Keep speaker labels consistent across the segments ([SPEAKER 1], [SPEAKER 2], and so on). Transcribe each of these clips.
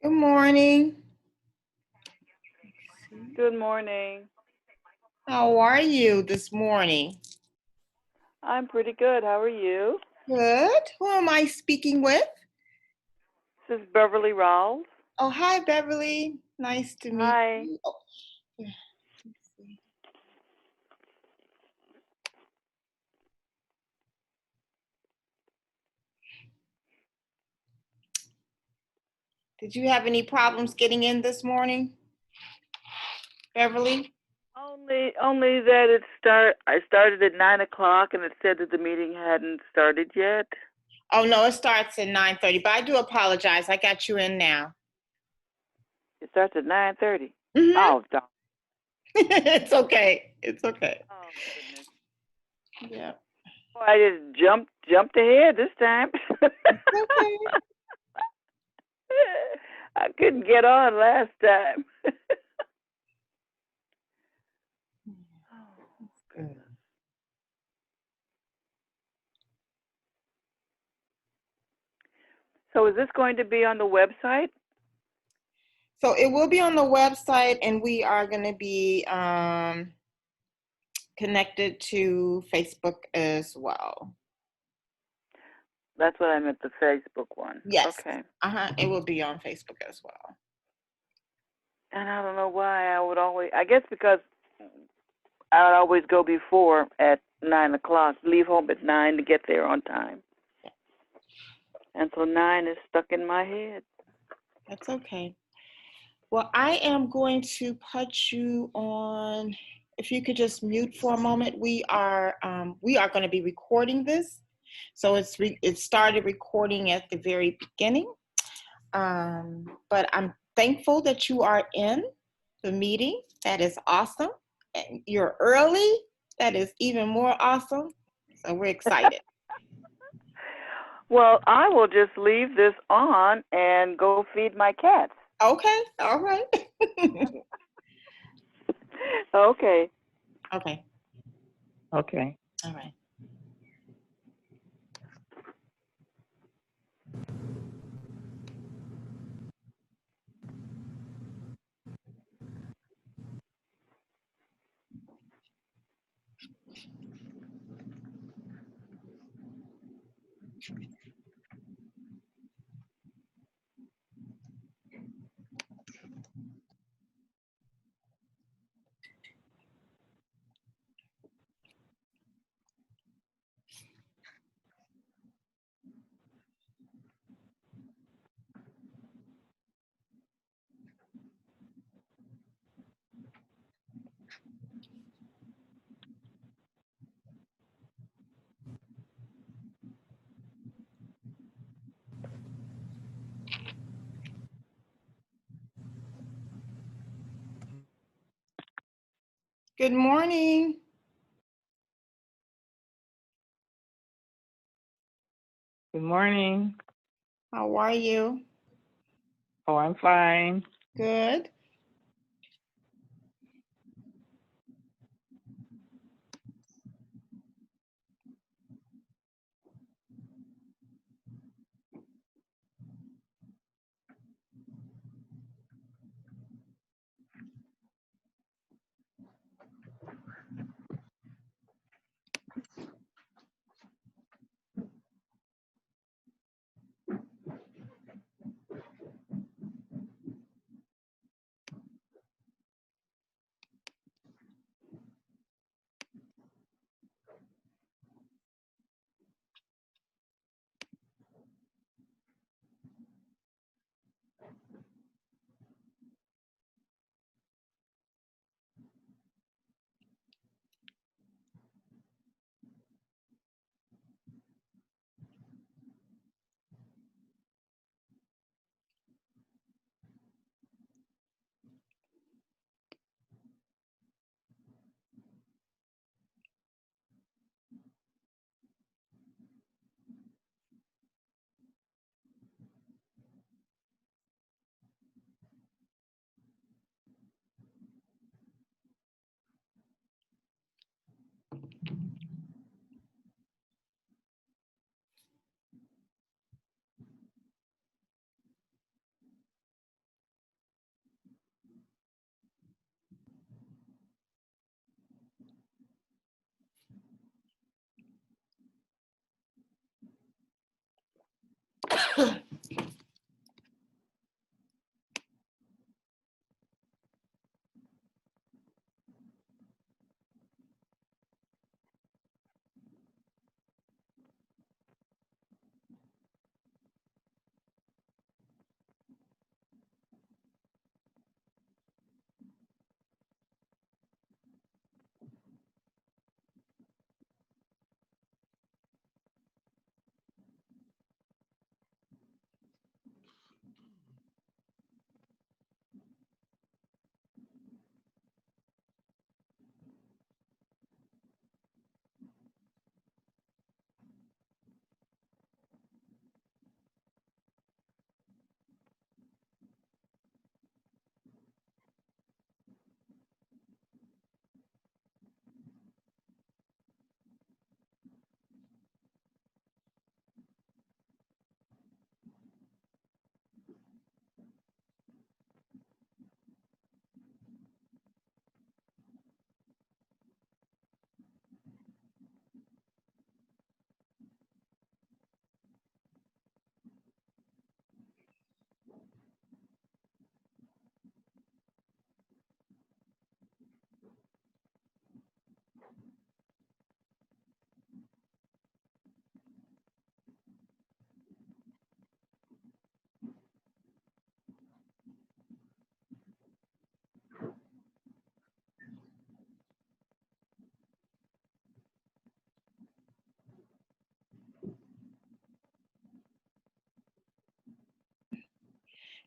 [SPEAKER 1] Good morning.
[SPEAKER 2] Good morning.
[SPEAKER 1] How are you this morning?
[SPEAKER 2] I'm pretty good. How are you?
[SPEAKER 1] Good. Who am I speaking with?
[SPEAKER 2] This is Beverly Rawls.
[SPEAKER 1] Oh, hi, Beverly. Nice to meet
[SPEAKER 2] Hi.
[SPEAKER 1] you. Oh, yeah, let's see. Did you have any problems getting in this morning, Beverly?
[SPEAKER 2] Only that I started at 9 o'clock and it said that the meeting hadn't started yet.
[SPEAKER 1] Oh, no, it starts at 9:30, but I do apologize. I got you in now.
[SPEAKER 2] It starts at 9:30.
[SPEAKER 1] Mm-hmm.
[SPEAKER 2] Oh, darn.
[SPEAKER 1] It's okay. It's okay.
[SPEAKER 2] Oh goodness.
[SPEAKER 1] Yeah,
[SPEAKER 2] Boy, I just jumped ahead this time.
[SPEAKER 1] it's okay.
[SPEAKER 2] I couldn't get on last time. Oh
[SPEAKER 1] Good.
[SPEAKER 2] goodness. So is this going to be on the website?
[SPEAKER 1] So it will be on the website, and we are going to be connected to Facebook as well.
[SPEAKER 2] That's what I meant, the Facebook one.
[SPEAKER 1] Yes.
[SPEAKER 2] Okay.
[SPEAKER 1] Uh-huh. It will be on Facebook as well.
[SPEAKER 2] And I don't know why I guess because I would always go before at 9 o'clock, leave home at 9 to get there on time. And so 9 is stuck in my head.
[SPEAKER 1] That's okay. Well, I am going to put you on. If you could just mute for a moment, we are going to be recording this, so it started recording at the very beginning. But I'm thankful that you are in the meeting. That is awesome. And you're early. That is even more awesome. So we're excited.
[SPEAKER 2] Well, I will just leave this on and go feed my cats.
[SPEAKER 1] Okay. All right.
[SPEAKER 2] Okay.
[SPEAKER 1] Okay.
[SPEAKER 2] Okay.
[SPEAKER 1] All right. Good morning.
[SPEAKER 3] Good morning.
[SPEAKER 1] How are you?
[SPEAKER 3] Oh, I'm fine.
[SPEAKER 1] Good.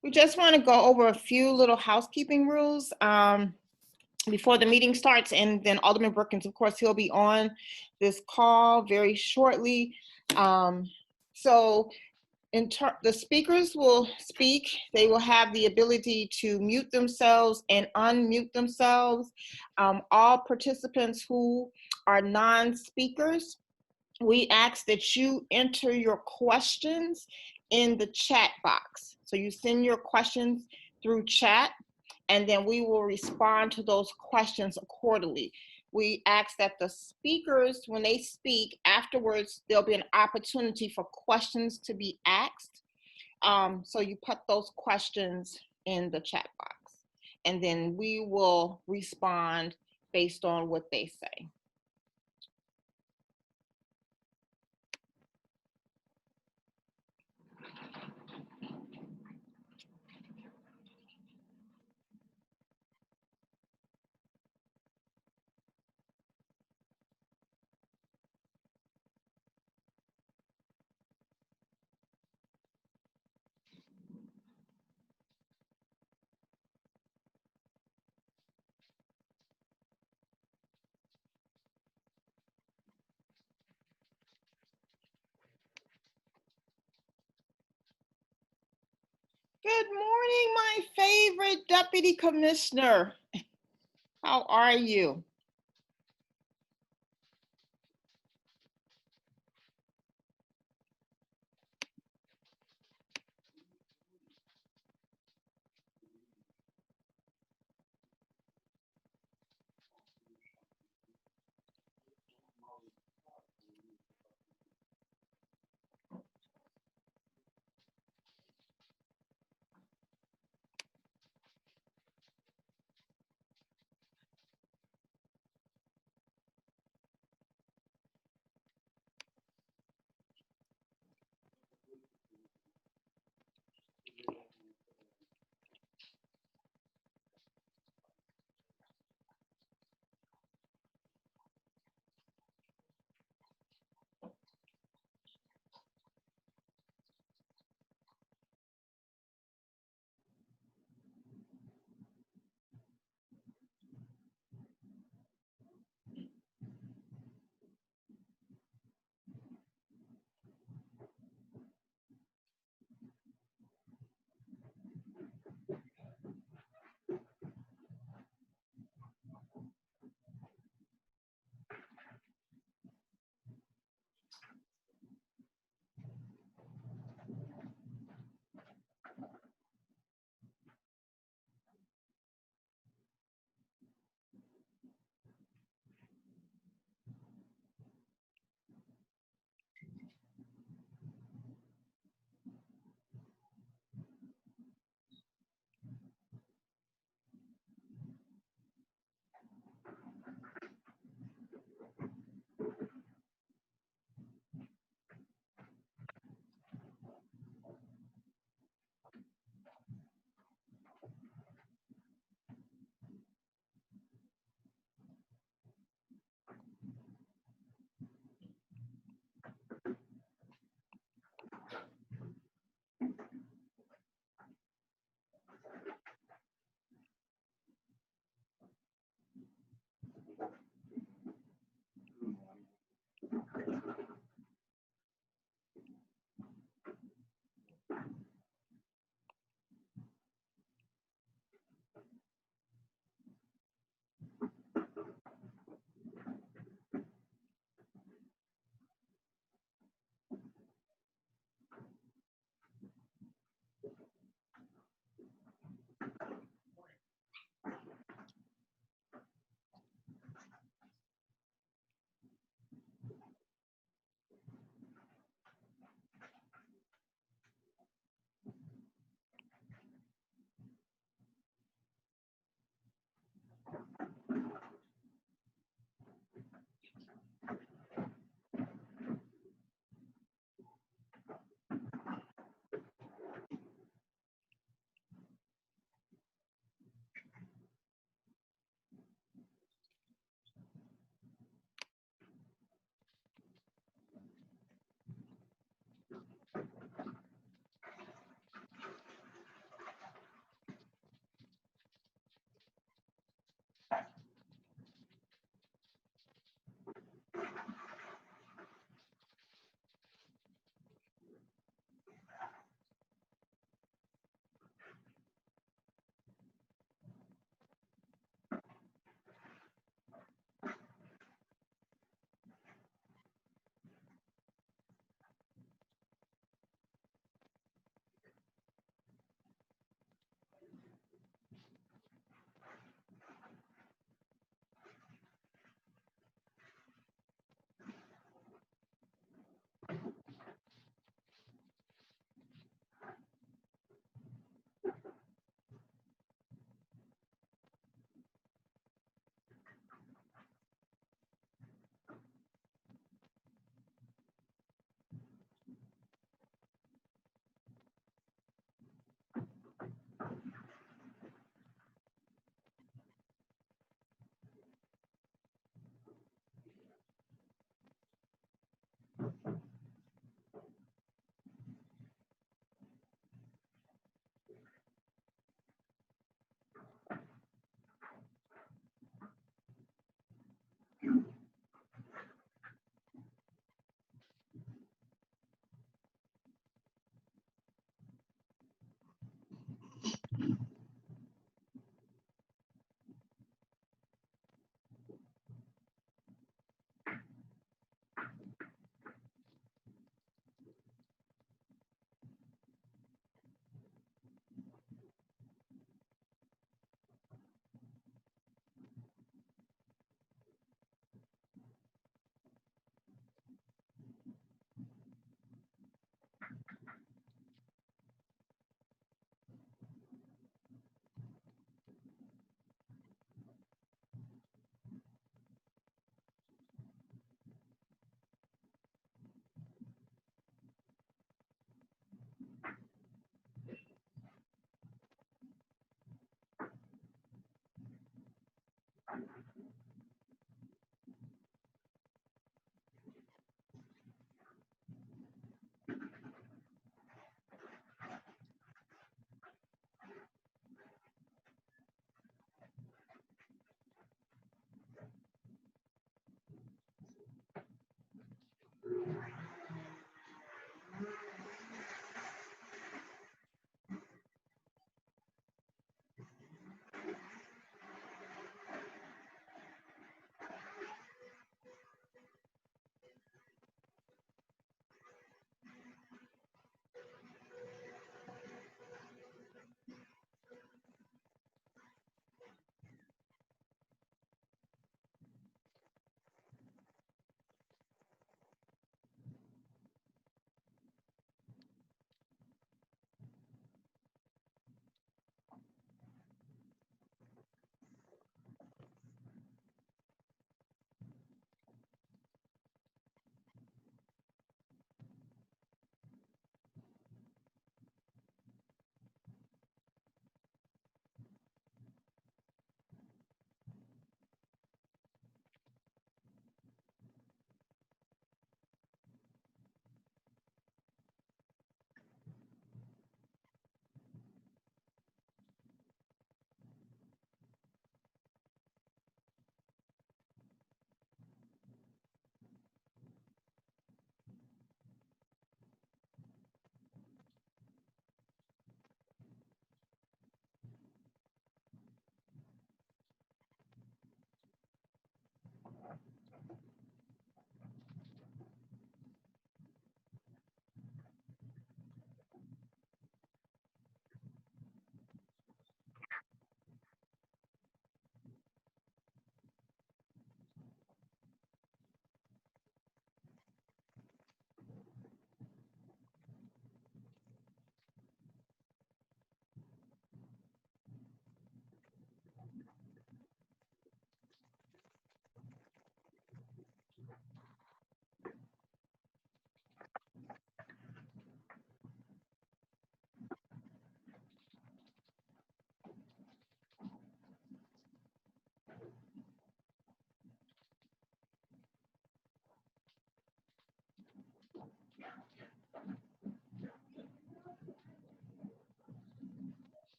[SPEAKER 1] We just want to go over a few little housekeeping rules before the meeting starts, and then Alderman Brookins, of course, he'll be on this call very shortly. So the speakers will speak. They will have the ability to mute themselves and unmute themselves. All participants who are non-speakers, we ask that you enter your questions in the chat box. So you send your questions through chat, and then we will respond to those questions accordingly. We ask that the speakers, when they speak, afterwards, there'll be an opportunity for questions to be asked. So you put those questions in the chat box, and then we will respond based on what they say. Good morning, my favorite Deputy Commissioner. How are you?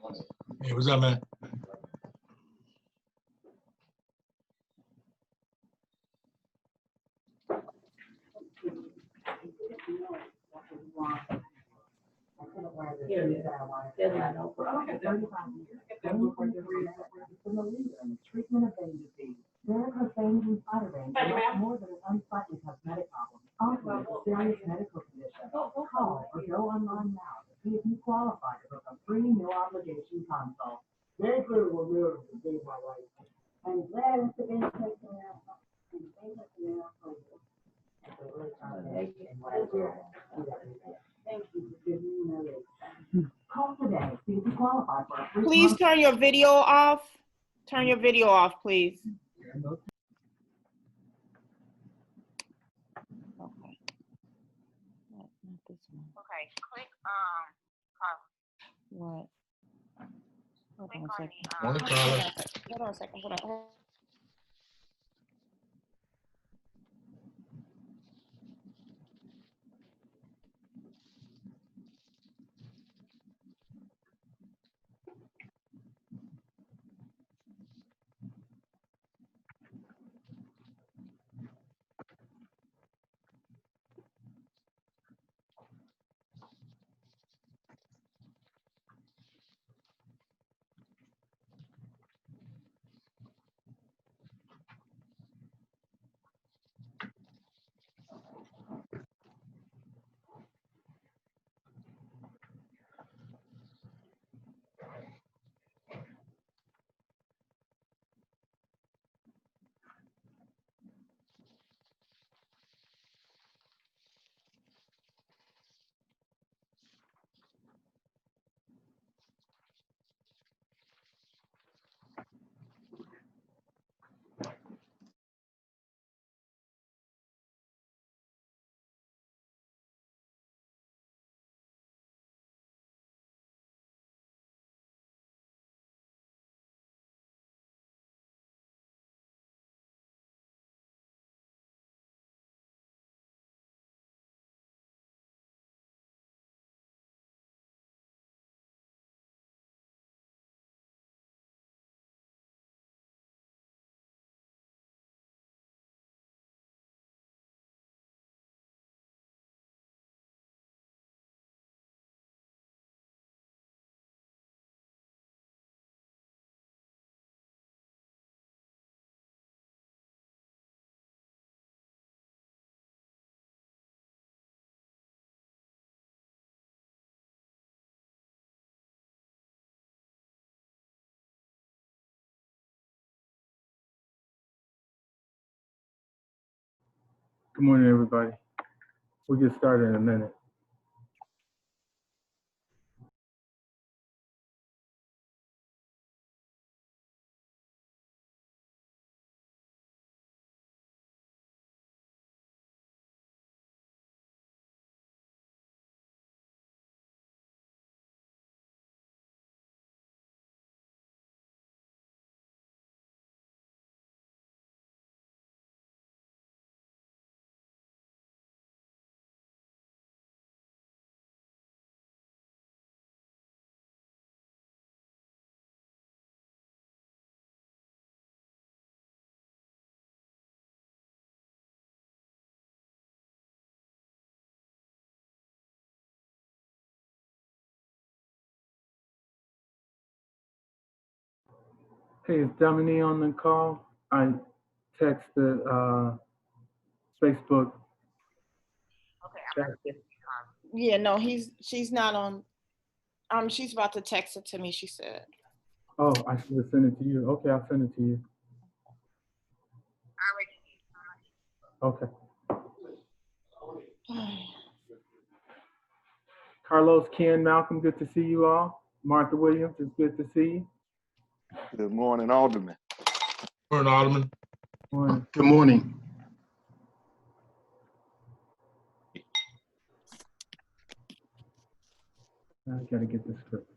[SPEAKER 4] Hey, what's up, man?
[SPEAKER 5] More than an unsightly cosmetic problem. Also, a serious medical condition. Call or go online now to see if you qualify to book a free no obligation consult. Very critical miracle to save my life. I'm glad it's been taken out. And they took it out for you. Thank you for giving me another. Call today, see if you qualify for a free.
[SPEAKER 1] Please turn your video off. Turn your video off, please. Okay. Not this one.
[SPEAKER 6] Okay, click
[SPEAKER 1] What? Hold
[SPEAKER 6] click
[SPEAKER 1] on a
[SPEAKER 6] on
[SPEAKER 1] second.
[SPEAKER 6] the
[SPEAKER 4] Morning,
[SPEAKER 1] Hold
[SPEAKER 4] Carla.
[SPEAKER 1] on a second. Hold on a second. Hold on.
[SPEAKER 7] Good morning, everybody. We'll get started in a minute. Hey, is Dominique on the call? I texted Facebook.
[SPEAKER 6] okay, I'm gonna
[SPEAKER 1] Yeah, no, she's not on. She's about to text it to me, she said.
[SPEAKER 7] Oh, I should have sent it to you. Okay, I'll send it to you. Okay. Carlos, Ken, Malcolm, good to see you all. Martha Williams, it's good to see you.
[SPEAKER 8] Good morning, Alderman.
[SPEAKER 4] Morning, Alderman.
[SPEAKER 7] Morning.
[SPEAKER 8] Good morning.
[SPEAKER 7] I gotta get this script.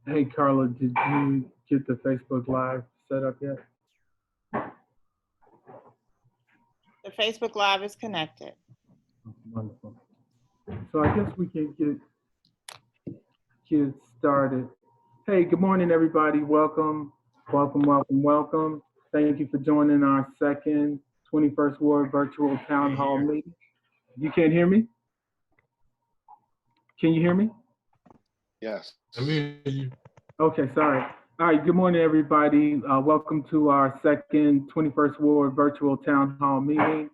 [SPEAKER 7] Hey, Carla, did you get the Facebook Live set up yet?
[SPEAKER 1] The Facebook Live is connected.
[SPEAKER 7] Oh, wonderful. So I guess we can get started. Hey, good morning, everybody. Welcome, welcome, welcome, welcome. Thank you for joining our second 21st Ward virtual town hall meeting. You can't hear me? Can you hear me?
[SPEAKER 8] Yes.
[SPEAKER 4] Let me hear you.
[SPEAKER 7] Okay, sorry. All right, good morning, everybody. Welcome to our second 21st Ward virtual town hall meeting.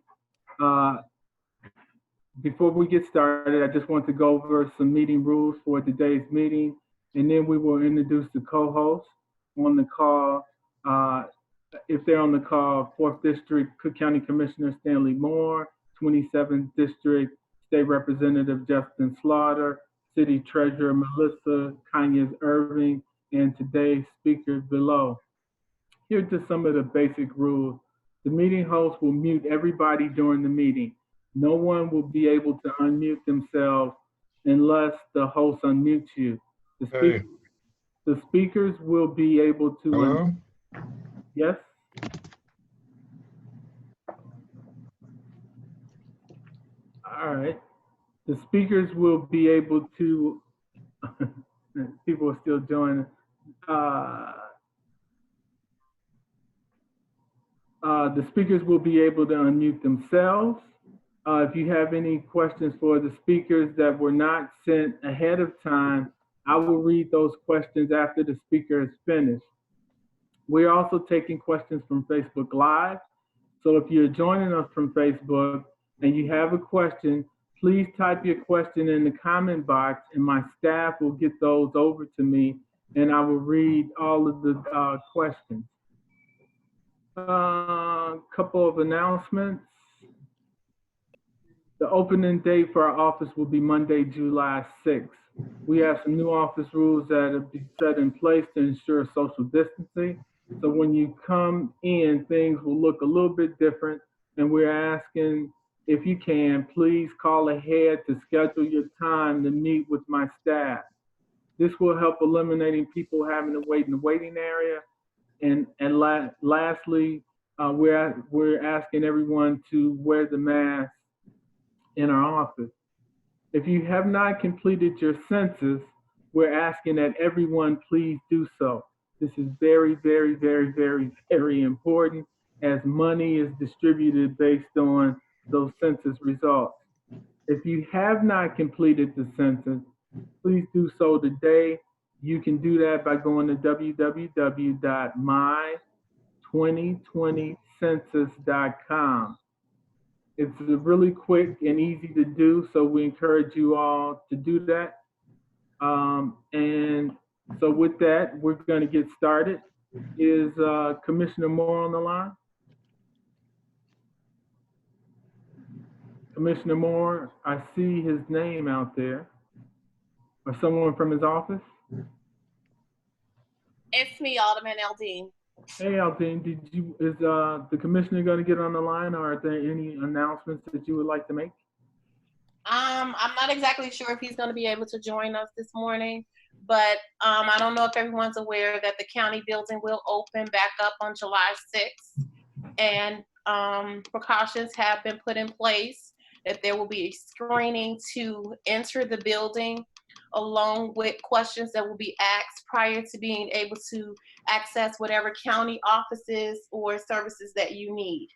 [SPEAKER 7] Before we get started, I just want to go over some meeting rules for today's meeting, and then we will introduce the co-hosts on the call. If they're on the call, 4th District Cook County Commissioner Stanley Moore, 27th District State Representative Justin Slaughter, City Treasurer Melissa Kanyes Irving, and today's speakers below. Here are just some of the basic rules. The meeting host will mute everybody during the meeting. No one will be able to unmute themselves unless the host unmutes you.
[SPEAKER 4] Hey,
[SPEAKER 7] The speakers will be able to
[SPEAKER 4] hello?
[SPEAKER 7] yes? All right. The speakers will be able to, people are still joining. The speakers will be able to unmute themselves. If you have any questions for the speakers that were not sent ahead of time, I will read those questions after the speaker is finished. We're also taking questions from Facebook Live. So if you're joining us from Facebook and you have a question, please type your question in the comment box and my staff will get those over to me and I will read all of the questions. Couple of announcements. The opening date for our office will be Monday, July 6th. We have some new office rules that have been set in place to ensure social distancing. So when you come in, things will look a little bit different. And we're asking, if you can, please call ahead to schedule your time to meet with my staff. This will help eliminating people having to wait in the waiting area. And lastly, we're asking everyone to wear the mask in our office. If you have not completed your census, we're asking that everyone please do so. This is very, very, very, very, very important as money is distributed based on those census results. If you have not completed the census, please do so today. You can do that by going to www.my2020census.com. It's really quick and easy to do, so we encourage you all to do that. And so with that, we're going to get started. Is Commissioner Moore on the line? Commissioner Moore, I see his name out there. Or someone from his office?
[SPEAKER 6] It's me, Alderman Eldine.
[SPEAKER 7] Hey, Aldine, is the commissioner going to get on the line, or are there any announcements that you would like to make?
[SPEAKER 6] I'm not exactly sure if he's going to be able to join us this morning, but I don't know if everyone's aware that the county building will open back up on July 6th, and precautions have been put in place that there will be a screening to enter the building, along with questions that will be asked prior to being able to access whatever county offices or services that you need.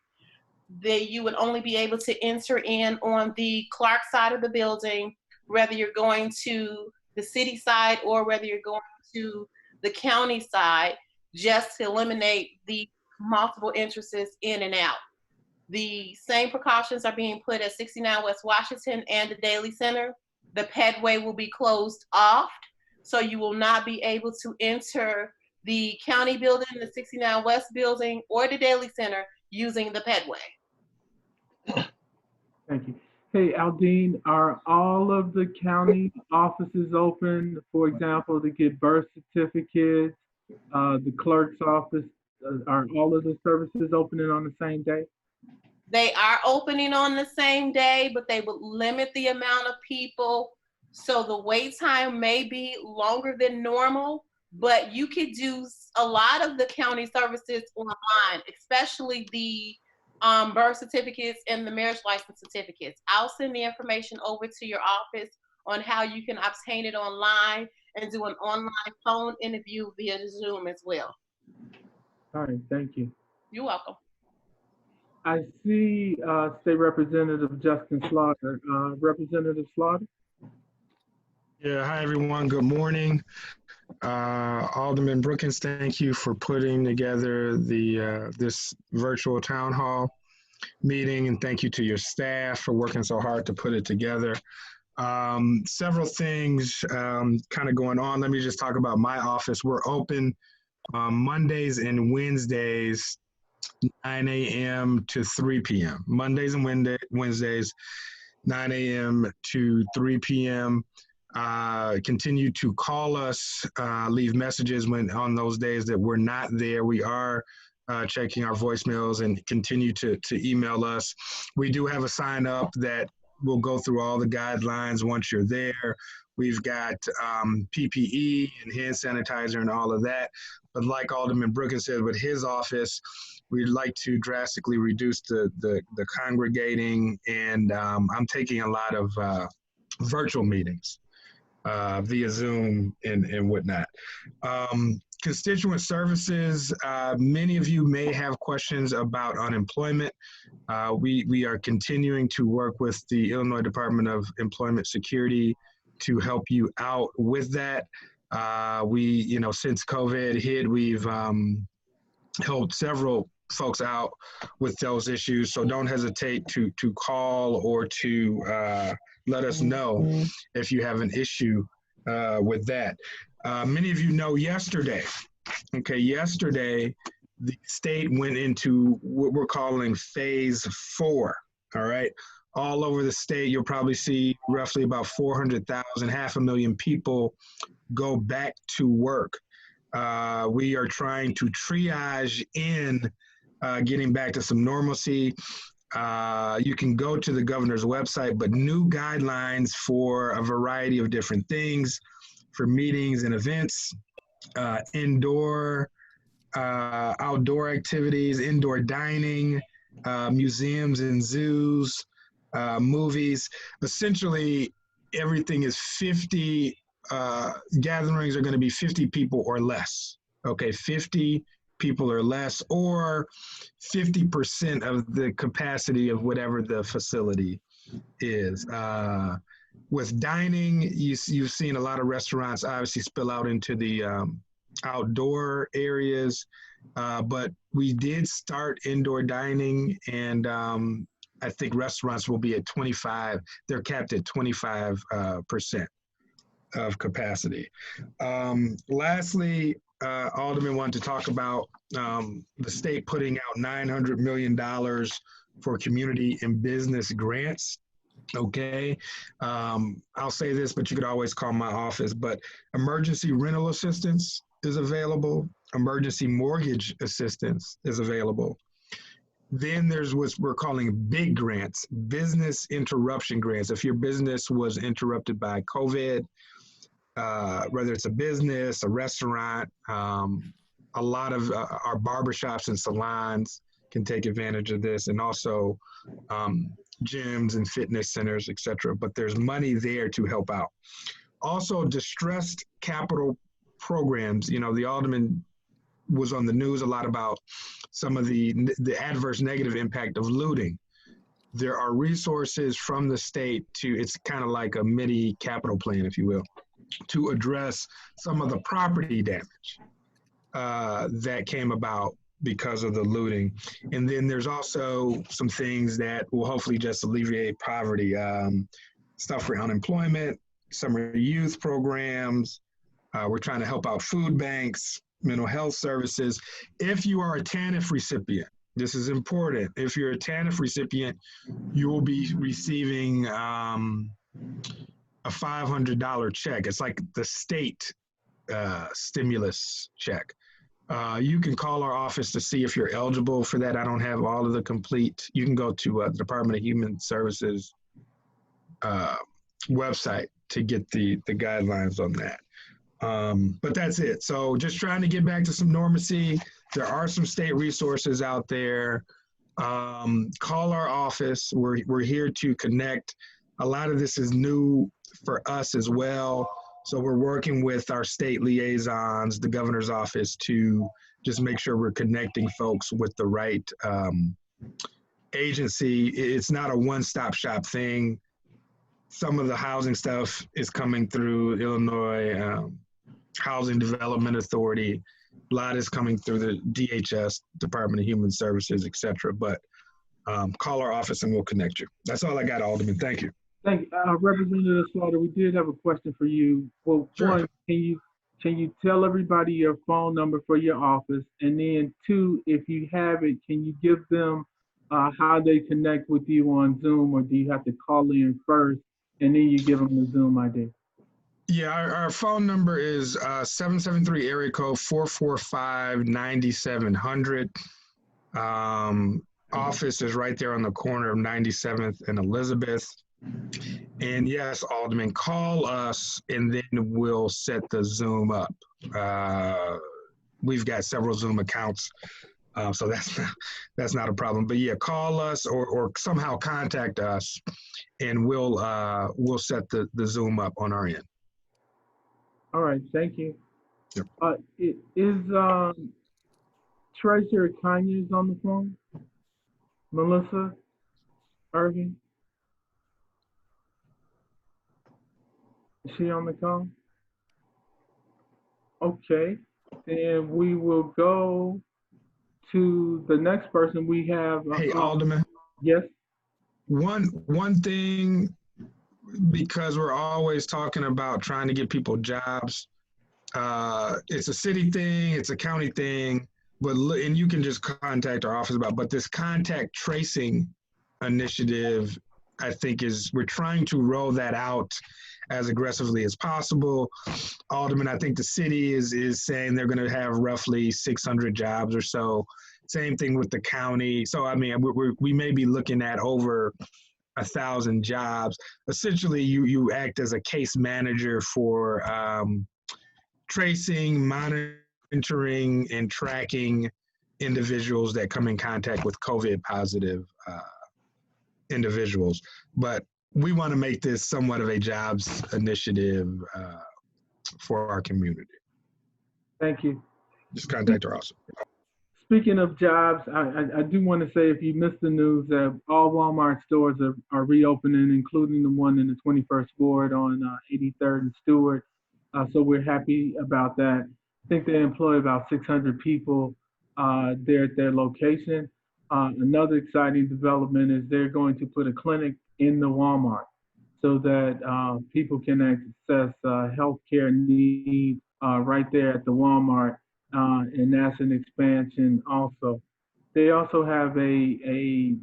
[SPEAKER 6] You would only be able to enter in on the Clark side of the building, whether you're going to the city side or whether you're going to the county side, just to eliminate the multiple entrances in and out. The same precautions are being put at 69 West Washington and the Daily Center. The pedway will be closed off, so you will not be able to enter the county building, the 69 West building, or the Daily Center using the pedway.
[SPEAKER 7] Thank you. Hey, Aldine, are all of the county offices open, for example, to get birth certificates, the clerk's office, are all of the services opening on the same day?
[SPEAKER 6] They are opening on the same day, but they would limit the amount of people. So the wait time may be longer than normal, but you could do a lot of the county services online, especially the birth certificates and the marriage license certificates. I'll send the information over to your office on how you can obtain it online and do an online phone interview via Zoom as well.
[SPEAKER 7] All right, thank you.
[SPEAKER 6] You're welcome.
[SPEAKER 7] I see State Representative Justin Slaughter. Representative Slaughter?
[SPEAKER 9] Yeah, hi everyone. Good morning. Alderman Brookins, thank you for putting together the this virtual town hall meeting, and thank you to your staff for working so hard to put it together. Several things kind of going on. Let me just talk about my office. We're open Mondays and Wednesdays, 9 a.m. to 3 p.m. Mondays and Wednesdays, 9 a.m. to 3 p.m. Continue to call us, leave messages when on those days that we're not there. We are checking our voicemails, and continue to email us. We do have a sign up that will go through all the guidelines once you're there. We've got PPE and hand sanitizer and all of that. But like Alderman Brookins said, with his office, we'd like to drastically reduce the congregating, and I'm taking a lot of virtual meetings via Zoom and whatnot. Constituent services, many of you may have questions about unemployment. We are continuing to work with the Illinois Department of Employment Security to help you out with that. Since COVID hit, we've helped several folks out with those issues. So don't hesitate to call or to let us know if you have an issue with that. Many of you know yesterday, the state went into what we're calling phase 4, all right? All over the state, you'll probably see roughly about 400,000, 500,000 people go back to work. We are trying to triage in getting back to some normalcy. You can go to the governor's website, but new guidelines for a variety of different things, for meetings and events, indoor, outdoor activities, indoor dining, museums and zoos, movies. Essentially, everything is 50, gatherings are going to be 50 people or less. Okay, 50 people or less, or 50% of the capacity of whatever the facility is. With dining, you've seen a lot of restaurants obviously spill out into the outdoor areas, but we did start indoor dining, and I think restaurants will be at 25, they're capped at 25% of capacity. Lastly, Alderman wanted to talk about the state putting out $900 million for community and business grants. Okay, I'll say this, but you could always call my office, but emergency rental assistance is available. Emergency mortgage assistance is available. Then there's what we're calling big grants, business interruption grants. If your business was interrupted by COVID, whether it's a business, a restaurant, a lot of our barbershops and salons can take advantage of this, and also gyms and fitness centers, et cetera. But there's money there to help out. Also, distressed capital programs. You know, the alderman was on the news a lot about some of the adverse negative impact of looting. There are resources from the state it's kind of like a mini capital plan, if you will, to address some of the property damage that came about because of the looting. And then there's also some things that will hopefully just alleviate poverty, stuff for unemployment, summer youth programs. We're trying to help out food banks, mental health services. If you are a TANF recipient, this is important. If you're a TANF recipient, you will be receiving a $500 check. It's like the state stimulus check. You can call our office to see if you're eligible for that. I don't have all of the complete. You can go to the Department of Human Services website to get the guidelines on that. But that's it. So just trying to get back to some normalcy. There are some state resources out there. Call our office. We're here to connect. A lot of this is new for us as well. So we're working with our state liaisons, the governor's office, to just make sure we're connecting folks with the right agency. It's not a one-stop shop thing. Some of the housing stuff is coming through Illinois Housing Development Authority. A lot is coming through the DHS, Department of Human Services, et cetera. But call our office and we'll connect you. That's all I got, Alderman. Thank you.
[SPEAKER 7] Thank you. Representative Slaughter, we did have a question for you. Well,
[SPEAKER 9] Sure.
[SPEAKER 7] one, can you tell everybody your phone number for your office? And then two, if you have it, can you give them how they connect with you on Zoom, or do you have to call in first and then you give them the Zoom ID?
[SPEAKER 9] Yeah, our phone number is 773 area code 445-9700. Office is right there on the corner of 97th and Elizabeth. And yes, Alderman, call us and then we'll set the Zoom up. We've got several Zoom accounts, so that's not a problem. But yeah, call us or somehow contact us, and we'll set the Zoom up on our end.
[SPEAKER 7] All right, thank you.
[SPEAKER 9] Yep.
[SPEAKER 7] Is Treasurer Conyers on the phone? Melissa Irving? Is she on the call? Okay, then we will go to the next person we have.
[SPEAKER 9] Hey, Alderman.
[SPEAKER 7] Yes.
[SPEAKER 9] One thing, because we're always talking about trying to get people jobs. It's a city thing, it's a county thing, and you can just contact our office about. But this contact tracing initiative, I think we're trying to roll that out as aggressively as possible. Alderman, I think the city is saying they're going to have roughly 600 jobs or so. Same thing with the county. So I mean, we may be looking at over 1,000 jobs. Essentially, you act as a case manager for tracing, monitoring, and tracking individuals that come in contact with COVID positive individuals. But we want to make this somewhat of a jobs initiative for our community.
[SPEAKER 7] Thank you.
[SPEAKER 9] Just contact our office.
[SPEAKER 7] Speaking of jobs, I do want to say, if you missed the news, that all Walmart stores are reopening, including the one in the 21st Ward on 83rd and Stewart. So we're happy about that. I think they employ about 600 people there at their location. Another exciting development is they're going to put a clinic in the Walmart so that people can access healthcare needs right there at the Walmart. And that's an expansion also. They also have a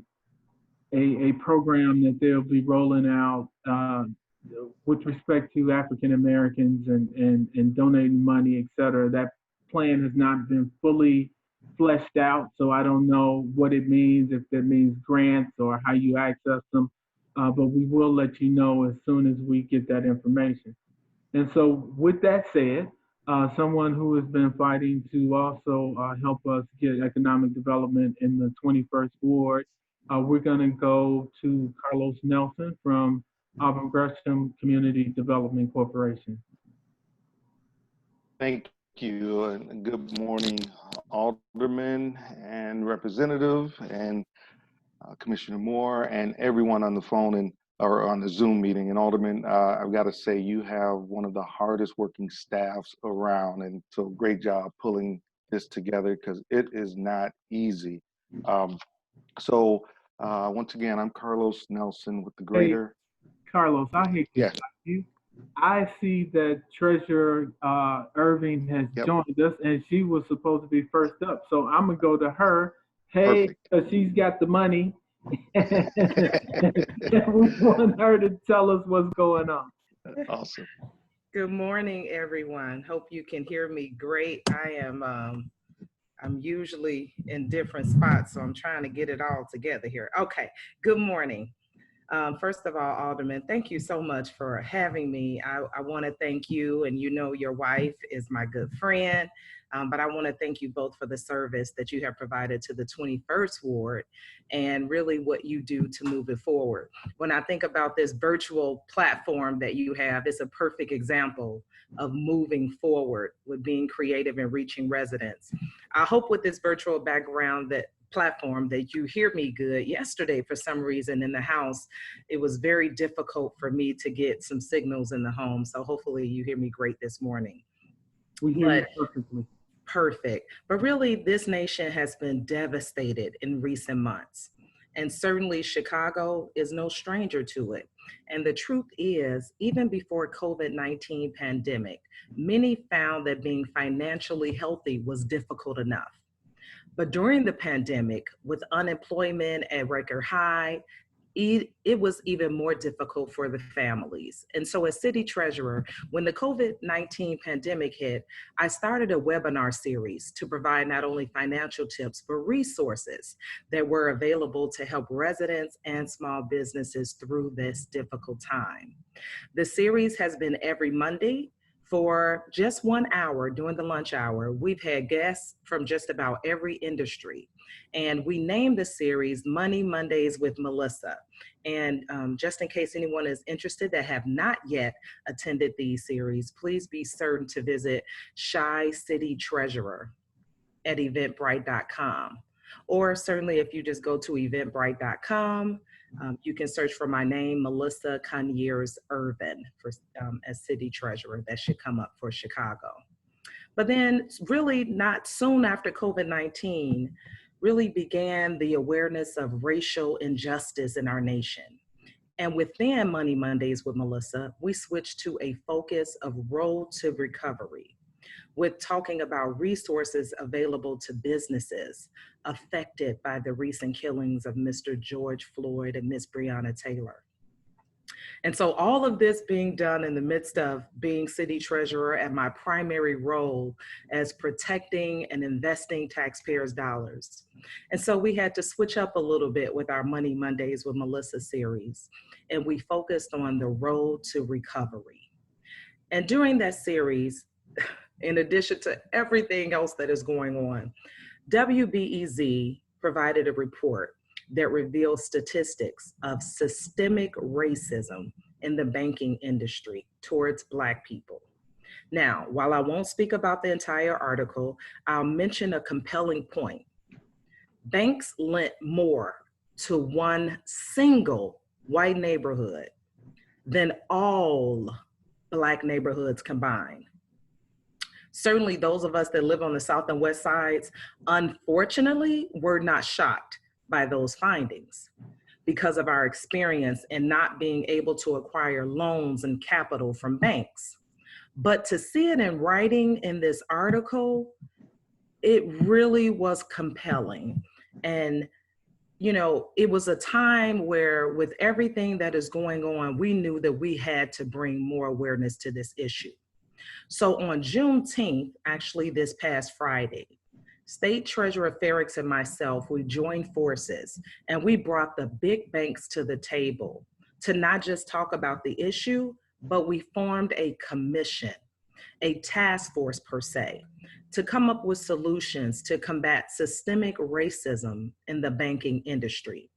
[SPEAKER 7] program that they'll be rolling out with respect to African Americans and donating money, et cetera. That plan has not been fully fleshed out, so I don't know what it means, if that means grants or how you access them, but we will let you know as soon as we get that information. And so with that said, someone who has been fighting to also help us get economic development in the 21st Ward, we're going to go to Carlos Nelson from Auburn Gresham Community Development Corporation.
[SPEAKER 8] Thank you, and good morning, Alderman and Representative and Commissioner Moore and everyone on the phone or on the Zoom meeting. And Alderman, I've got to say, you have one of the hardest working staffs around, and so great job pulling this together, because it is not easy. So once again, I'm Carlos Nelson with the Greater.
[SPEAKER 7] Hey, Carlos, I hate to stop you. I see that Treasurer Irving has joined us, and she was supposed to be first up. So I'm gonna go to her. Hey, she's got the money. And we want her to tell us what's going on.
[SPEAKER 8] Awesome.
[SPEAKER 10] Good morning, everyone. Hope you can hear me great. I am I'm usually in different spots, so I'm trying to get it all together here. Okay, good morning. First of all, Alderman, thank you so much for having me. I want to thank you, and you know your wife is my good friend, but I want to thank you both for the service that you have provided to the 21st Ward and really what you do to move it forward. When I think about this virtual platform that you have, it's a perfect example of moving forward with being creative and reaching residents. I hope with this virtual background that platform that you hear me good. Yesterday, for some reason in the house, it was very difficult for me to get some signals in the home. So hopefully you hear me great this morning.
[SPEAKER 7] We hear you perfectly.
[SPEAKER 10] Perfect. But really, this nation has been devastated in recent months. And certainly Chicago is no stranger to it. And the truth is, even before COVID-19 pandemic, many found that being financially healthy was difficult enough. But during the pandemic, with unemployment at record high, it was even more difficult for the families. And so as city treasurer, when the COVID-19 pandemic hit, I started a webinar series to provide not only financial tips, but resources that were available to help residents and small businesses through this difficult time. The series has been every Monday for just 1 hour during the lunch hour. We've had guests from just about every industry. And we named the series Money Mondays with Melissa. And just in case anyone is interested that have not yet attended these series, please be certain to visit Shy City Treasurer at eventbrite.com. Or certainly if you just go to eventbrite.com, you can search for my name, Melissa Conyers Irvin, for, as city treasurer. That should come up for Chicago. But then really not soon after COVID-19, really began the awareness of racial injustice in our nation. And within Money Mondays with Melissa, we switched to a focus of road to recovery, with talking about resources available to businesses affected by the recent killings of Mr. George Floyd and Ms. Breonna Taylor. And so all of this being done in the midst of being city treasurer and my primary role as protecting and investing taxpayers' dollars. And so we had to switch up a little bit with our Money Mondays with Melissa series, and we focused on the road to recovery. And during that series, in addition to everything else that is going on, WBEZ provided a report that reveals statistics of systemic racism in the banking industry towards Black people. Now, while I won't speak about the entire article, I'll mention a compelling point. Banks lent more to one single white neighborhood than all Black neighborhoods combined. Certainly those of us that live on the South and West sides, unfortunately, were not shocked by those findings because of our experience in not being able to acquire loans and capital from banks. But to see it in writing in this article, it really was compelling. And you know, it was a time where with everything that is going on, we knew that we had to bring more awareness to this issue. So on Juneteenth, actually this past Friday, State Treasurer Ferrix and myself, we joined forces and we brought the big banks to the table to not just talk about the issue, but we formed a commission, a task force per se, to come up with solutions to combat systemic racism in the banking industry.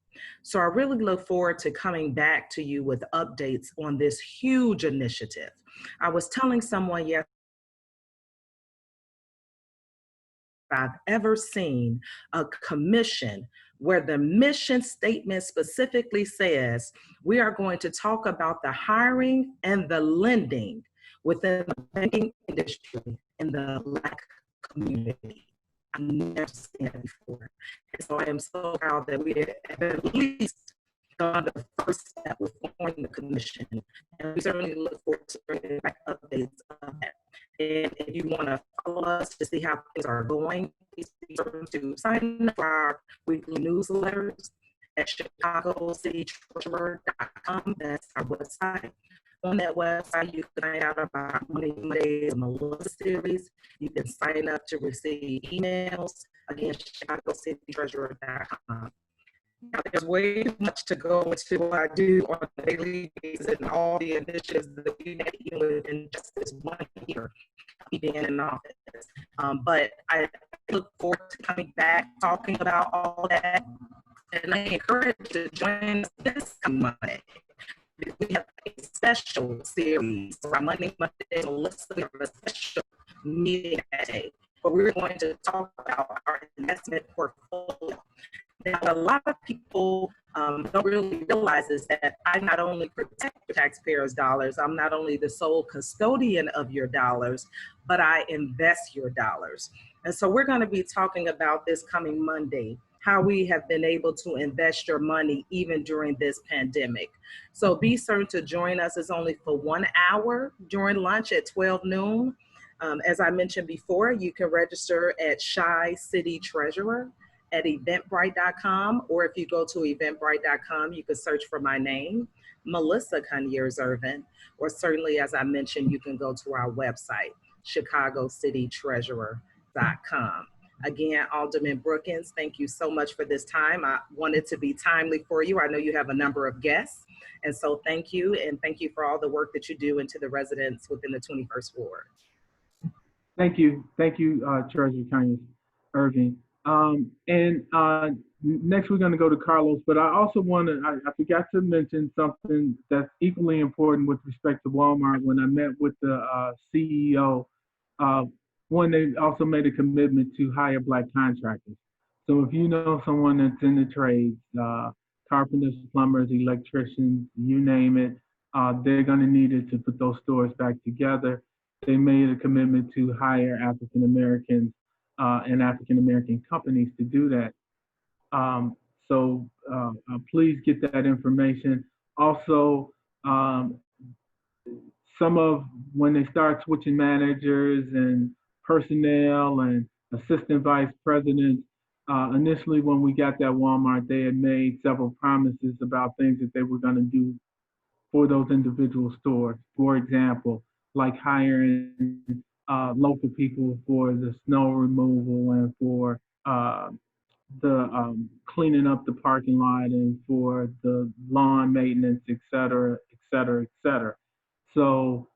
[SPEAKER 10] So I really look forward to coming back to you with updates on this huge initiative. I was telling someone yesterday, I've ever seen a commission where the mission statement specifically says we are going to talk about the hiring and the lending within the banking industry in the Black community. I've never seen that before. And so I am so proud that we have at least gone the first step with forming the commission. And we certainly look forward to bringing back updates of that. And if you want to follow us to see how things are going, please be sure to sign up for our weekly newsletters at ChicagoCityTreasurer.com. That's our website. On that website, you can find out about Money Mondays and Melissa series. You can sign up to receive emails. Again, ChicagoCityTreasurer.com. Now, there's way too much to go into what I do on a daily basis and all the initiatives that we make within just this 1 year being in office. But I look forward to coming back, talking about all that, and I encourage you to join us this Monday. We have a special series for our Monday Melissa. We have a special meeting that day where we're going to talk about our investment portfolio. Now, a lot of people don't really realize is that I not only protect the taxpayers' dollars, I'm not only the sole custodian of your dollars, but I invest your dollars. And so we're going to be talking about this coming Monday, how we have been able to invest your money even during this pandemic. So be certain to join us. It's only for 1 hour during lunch at 12 noon. As I mentioned before, you can register at Shy City Treasurer at eventbrite.com, or if you go to eventbrite.com, you can search for my name, Melissa Conyers Irvin, or certainly, as I mentioned, you can go to our website, ChicagoCityTreasurer.com. Again, Alderman Brookins, thank you so much for this time. I wanted to be timely for you. I know you have a number of guests, and so thank you, and thank you for all the work that you do into the residents within the 21st Ward.
[SPEAKER 7] Thank you, Treasurer Conyers Irving. Next we're going to go to Carlos, but I also I forgot to mention something that's equally important with respect to Walmart. When I met with the CEO, they also made a commitment to hire Black contractors. So if you know someone that's in the trades, carpenters, plumbers, electricians, you name it, they're going to need it to put those stores back together. They made a commitment to hire African Americans and African American companies to do that. So please get that information. Also, when they start switching managers and personnel and assistant vice presidents, initially when we got that Walmart, they had made several promises about things that they were going to do for those individual stores. For example, like hiring local people for the snow removal and for the cleaning up the parking lot and for the lawn maintenance, et cetera, et cetera, et cetera. So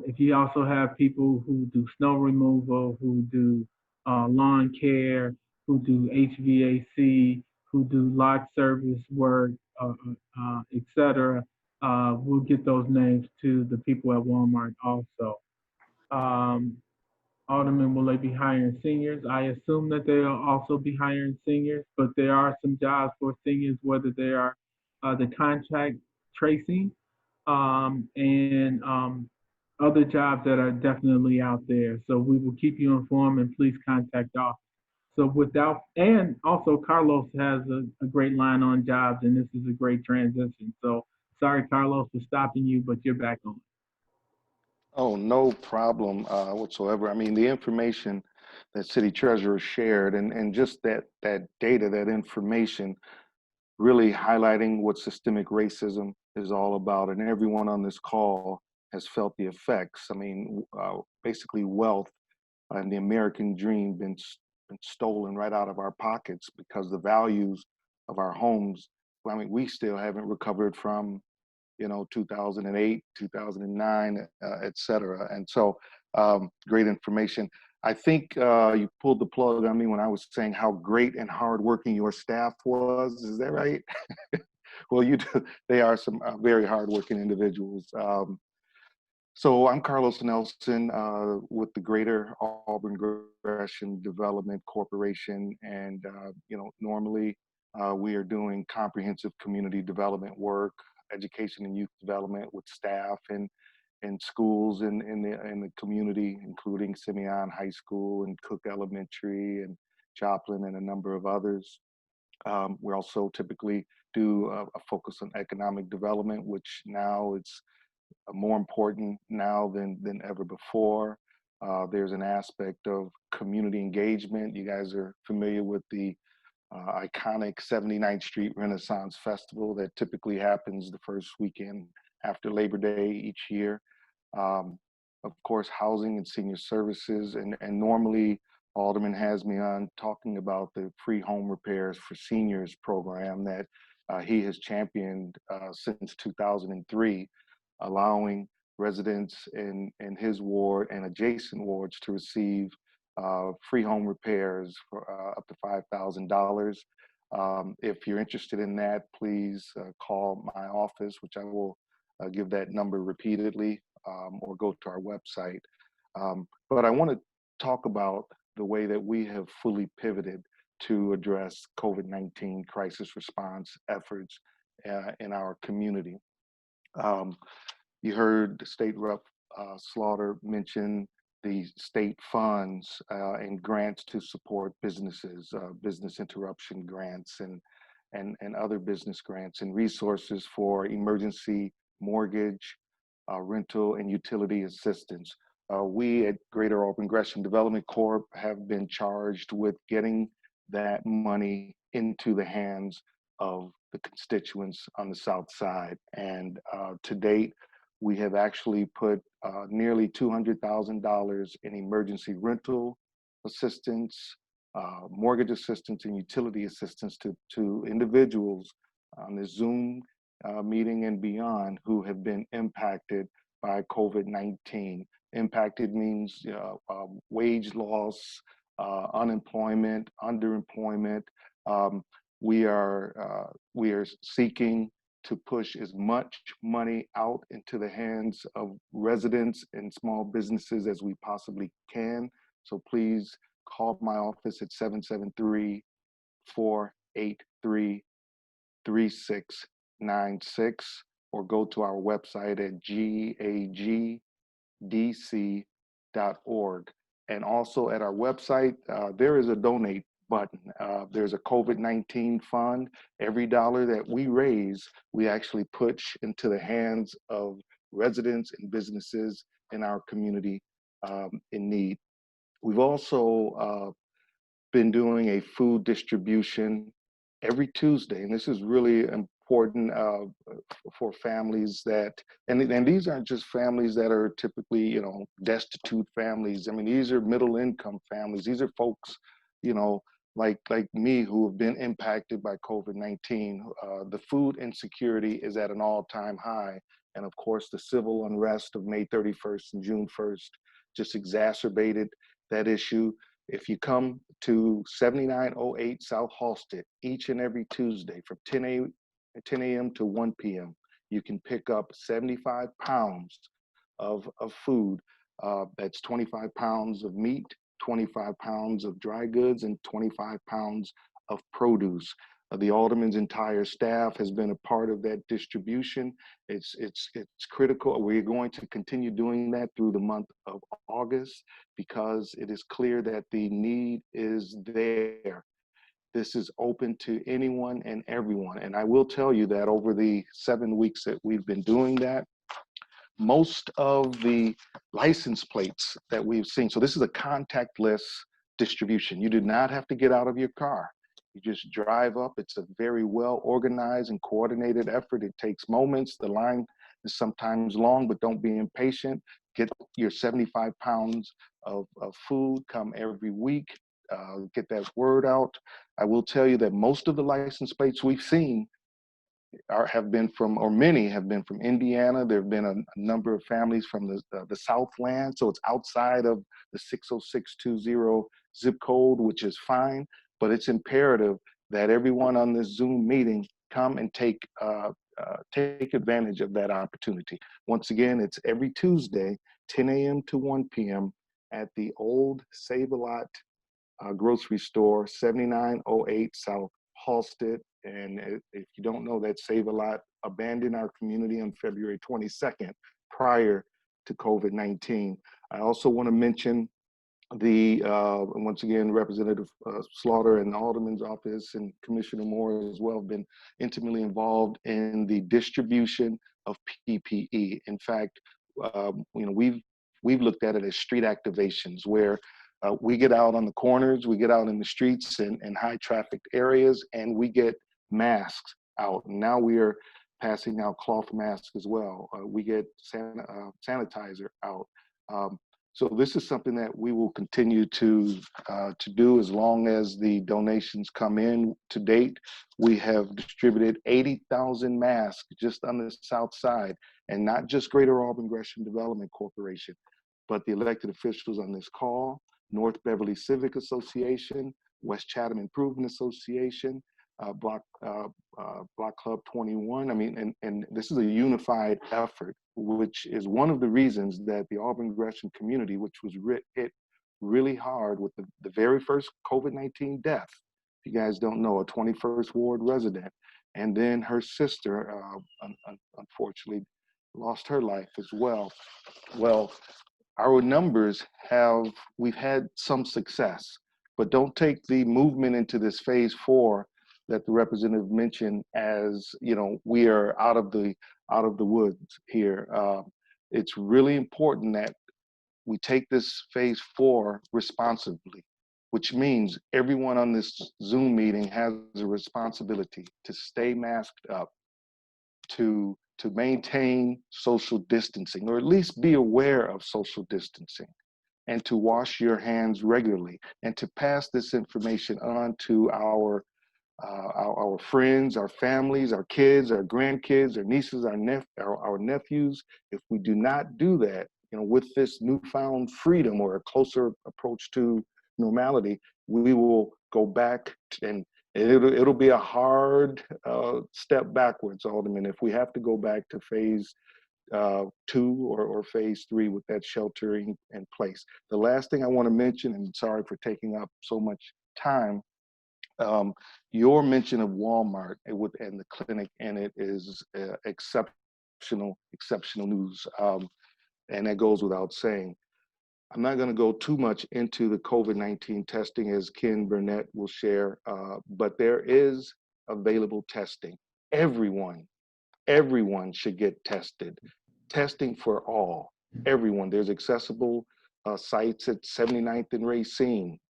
[SPEAKER 7] if you also have people who do snow removal, who do lawn care, who do HVAC, who do lot service work, et cetera, we'll get those names to the people at Walmart also. Alderman, will they be hiring seniors? I assume that they'll also be hiring seniors, but there are some jobs for seniors, whether they are the contact tracing and other jobs that are definitely out there. So we will keep you informed, and please contact us. So and also Carlos has a great line on jobs, and this is a great transition. So sorry, Carlos, for stopping you, but you're back on.
[SPEAKER 8] Oh, no problem whatsoever. I mean, the information that City Treasurer shared and just that data, that information, really highlighting what systemic racism is all about. And everyone on this call has felt the effects. I mean, basically wealth and the American dream been stolen right out of our pockets because the values of our homes, I mean, we still haven't recovered from 2008, 2009, et cetera. And so great information. I think you pulled the plug on me when I was saying how great and hardworking your staff was. Is that right? Well, they are some very hardworking individuals. So I'm Carlos Nelson with the Greater Auburn Gresham Development Corporation. And, normally we are doing comprehensive community development work, education and youth development with staff and schools in the community, including Simeon High School and Cook Elementary and Joplin and a number of others. We also typically do a focus on economic development, which now it's more important now than ever before. There's an aspect of community engagement. You guys are familiar with the iconic 79th Street Renaissance Festival that typically happens the first weekend after Labor Day each year. Of course, housing and senior services, and normally Alderman has me on talking about the free home repairs for seniors program that he has championed since 2003, allowing residents in his ward and adjacent wards to receive free home repairs for up to $5,000. If you're interested in that, please call my office, which I will give that number repeatedly, or go to our website. But I want to talk about the way that we have fully pivoted to address COVID-19 crisis response efforts in our community. You heard State Rep Slaughter mention the state funds and grants to support businesses, business interruption grants and other business grants and resources for emergency mortgage, rental and utility assistance. We at Greater Auburn Gresham Development Corp have been charged with getting that money into the hands of the constituents on the South Side. And to date, we have actually put nearly $200,000 in emergency rental assistance, mortgage assistance, and utility assistance to individuals on the Zoom meeting and beyond who have been impacted by COVID-19. Impacted means wage loss, unemployment, underemployment. We are seeking to push as much money out into the hands of residents and small businesses as we possibly can. So please call my office at 773-483-3696 or go to our website at gagdc.org. And also at our website, there is a donate button. There's a COVID-19 fund. Every dollar that we raise, we actually push into the hands of residents and businesses in our community in need. We've also been doing a food distribution every Tuesday, and this is really important for families that, and these aren't just families that are typically, you know, destitute families. I mean, these are middle income families. These are folks, you know, like me who have been impacted by COVID-19. The food insecurity is at an all-time high. And of course, the civil unrest of May 31st and June 1st just exacerbated that issue. If you come to 7908 South Halsted each and every Tuesday from 10 a.m. to 1 p.m., you can pick up 75 pounds of food. That's 25 pounds of meat, 25 pounds of dry goods, and 25 pounds of produce. The Alderman's entire staff has been a part of that distribution. It's critical. We're going to continue doing that through the month of August because it is clear that the need is there. This is open to anyone and everyone. And I will tell you that over the 7 weeks that we've been doing that, most of the license plates that we've seen, so this is a contactless distribution. You do not have to get out of your car. You just drive up. It's a very well organized and coordinated effort. It takes moments. The line is sometimes long, but don't be impatient. Get your 75 pounds of food, come every week, get that word out. I will tell you that most of the license plates we've seen have been from, or many have been from Indiana. There have been a number of families from the Southland, so it's outside of the 60620 zip code, which is fine, but it's imperative that everyone on this Zoom meeting come and take advantage of that opportunity. Once again, it's every Tuesday, 10 a.m. to 1 p.m. at the old Save-A-Lot grocery store, 7908 South Halsted. And if you don't know, that Save-A-Lot abandoned our community on February 22nd, prior to COVID-19. I also want to mention once again, Representative Slaughter and the Alderman's office and Commissioner Moore as well have been intimately involved in the distribution of PPE. In fact, we've looked at it as street activations where we get out on the corners, we get out in the streets and high trafficked areas, and we get masks out. And now we are passing out cloth masks as well. We get sanitizer out. So this is something that we will continue to do as long as the donations come in. To date, we have distributed 80,000 masks just on the south side, and not just Greater Auburn Gresham Development Corporation, but the elected officials on this call, North Beverly Civic Association, West Chatham Improvement Association, Block Club 21. I mean, and this is a unified effort, which is one of the reasons that the Auburn Gresham community, which was hit really hard with the very first COVID-19 death. If you guys don't know, a 21st Ward resident, and then her sister, unfortunately, lost her life as well. Well, our numbers we've had some success, but don't take the movement into this phase 4 that the representative mentioned as, you know, we are out of the woods here. It's really important that we take this phase 4 responsibly, which means everyone on this Zoom meeting has a responsibility to stay masked up, to maintain social distancing, or at least be aware of social distancing, and to wash your hands regularly, and to pass this information on to our friends, our families, our kids, our grandkids, our nieces, our nephews. If we do not do that, you know, with this newfound freedom or a closer approach to normality, we will go back, and it'll be a hard step backwards, Alderman, if we have to go back to phase 2 or phase 3 with that sheltering in place. The last thing I want to mention, and sorry for taking up so much time, your mention of Walmart and the clinic in it is exceptional news, and that goes without saying. I'm not going to go too much into the COVID-19 testing, as Ken Burnett will share, but there is available testing. Everyone should get tested. Testing for all, everyone. There's accessible sites at 79th and Racine,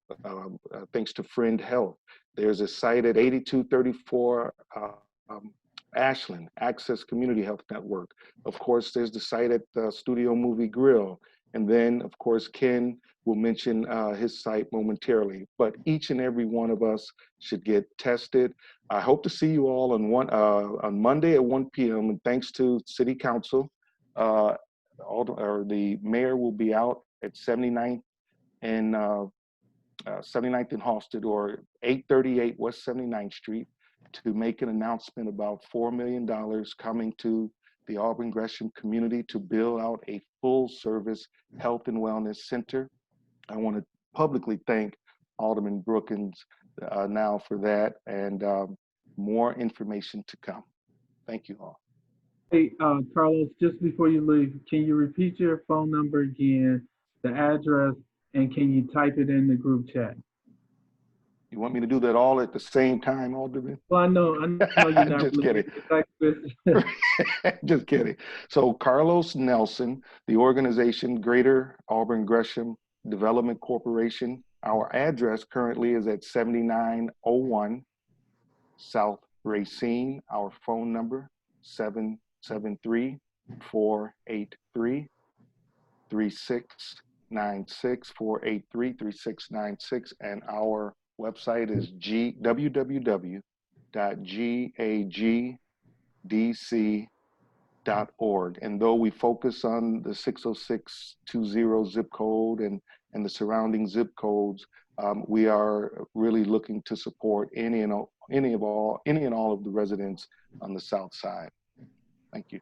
[SPEAKER 8] thanks to Friend Health. There's a site at 8234 Ashland, Access Community Health Network. Of course, there's the site at Studio Movie Grill. And then, of course, Ken will mention his site momentarily. But each and every one of us should get tested. I hope to see you all on Monday at 1 p.m. And thanks to City Council, the mayor will be out at 79th and 79th and Halsted, or 838 West 79th Street, to make an announcement about $4 million coming to the Auburn Gresham community to build out a full service health and wellness center. I want to publicly thank Alderman Brookins now for that, and more information to come. Thank you all.
[SPEAKER 7] Hey, Carlos, just before you leave, can you repeat your phone number again, the address, and can you type it in the group chat?
[SPEAKER 8] You want me to do that all at the same time, Alderman?
[SPEAKER 7] Well, I know you're not
[SPEAKER 8] Just
[SPEAKER 7] really
[SPEAKER 8] kidding. Just kidding. So Carlos Nelson, the organization Greater Auburn Gresham Development Corporation. Our address currently is at 7901 South Racine. Our phone number, 773-483-3696, 483-3696, and our website is www.gagdc.org. And though we focus on the 60620 zip code and the surrounding zip codes, we are really looking to support any and all of the residents on the south side. Thank you.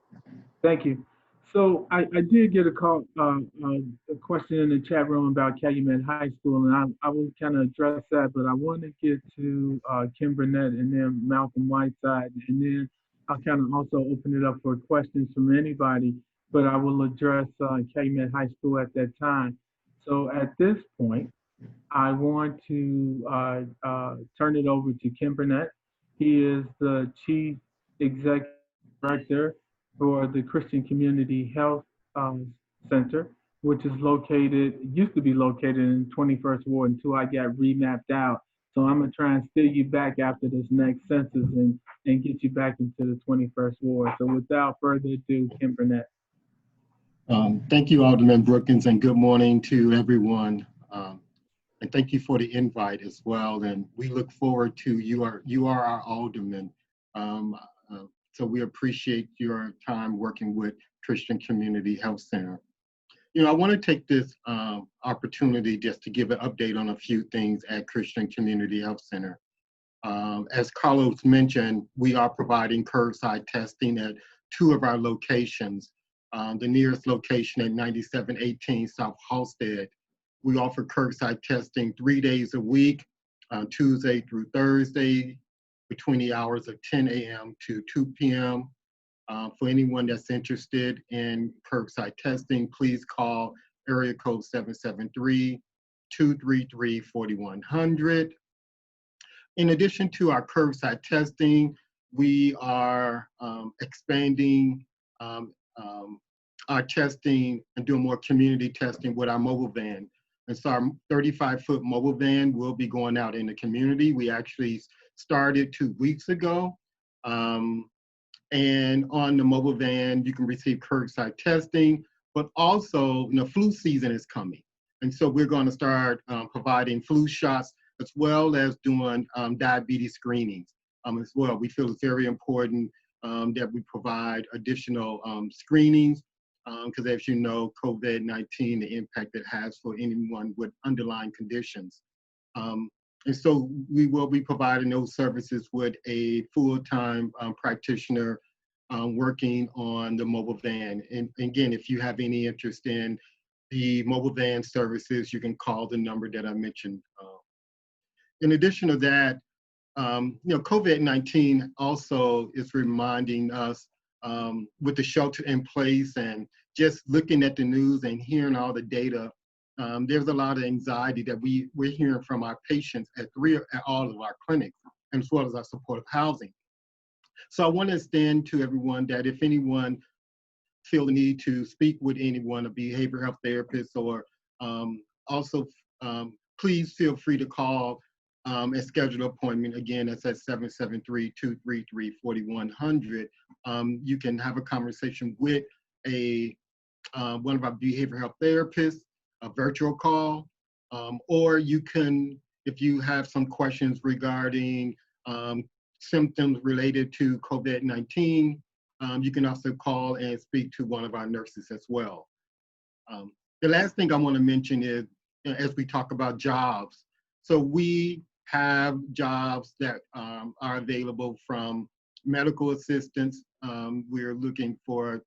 [SPEAKER 7] Thank you. So I did get a call, a question in the chat room about Calumet High School, and I will kind of address that, but I want to get to Kim Burnett and then Malcolm Whiteside, and then I'll kind of also open it up for questions from anybody, but I will address Calumet High School at that time. So at this point, I want to turn it over to Kim Burnett. He is the Chief Executive Director for the Christian Community Health Center, which is used to be located in 21st Ward until I got remapped out. So I'm gonna try and steer you back after this next census and get you back into the 21st Ward. So without further ado, Kim Burnett.
[SPEAKER 11] Thank you, Alderman Brookins, and good morning to everyone. And thank you for the invite as well. And we look forward to you are our alderman. Um, so we appreciate your time working with Christian Community Health Center. You know, I want to take this opportunity just to give an update on a few things at Christian Community Health Center. As Carlos mentioned, we are providing curbside testing at 2 of our locations. The nearest location at 9718 South Halsted. We offer curbside testing 3 days a week, Tuesday through Thursday, between the hours of 10 a.m. to 2 p.m. For anyone that's interested in curbside testing, please call area code 773-233-4100. In addition to our curbside testing, we are expanding our testing and doing more community testing with our mobile van. And so our 35-foot mobile van will be going out in the community. We actually started 2 weeks ago. And on the mobile van, you can receive curbside testing, but also, you know, flu season is coming. And so we're going to start providing flu shots as well as doing diabetes screenings as well. We feel it's very important that we provide additional screenings because as you know, COVID-19, the impact it has for anyone with underlying conditions. And so we will be providing those services with a full-time practitioner working on the mobile van. And again, if you have any interest in the mobile van services, you can call the number that I mentioned. In addition to that, you know, COVID-19 also is reminding us with the shelter in place and just looking at the news and hearing all the data, there's a lot of anxiety that we're hearing from our patients at all of our clinics, as well as our supportive housing. So I want to extend to everyone that if anyone feel the need to speak with anyone, a behavioral health therapist, or also please feel free to call and schedule an appointment. Again, that's at 773-233-4100. You can have a conversation with one of our behavioral health therapists, a virtual call, or you can, if you have some questions regarding symptoms related to COVID-19, you can also call and speak to one of our nurses as well. The last thing I want to mention is, as we talk about jobs, so we have jobs that are available from medical assistants. We're looking for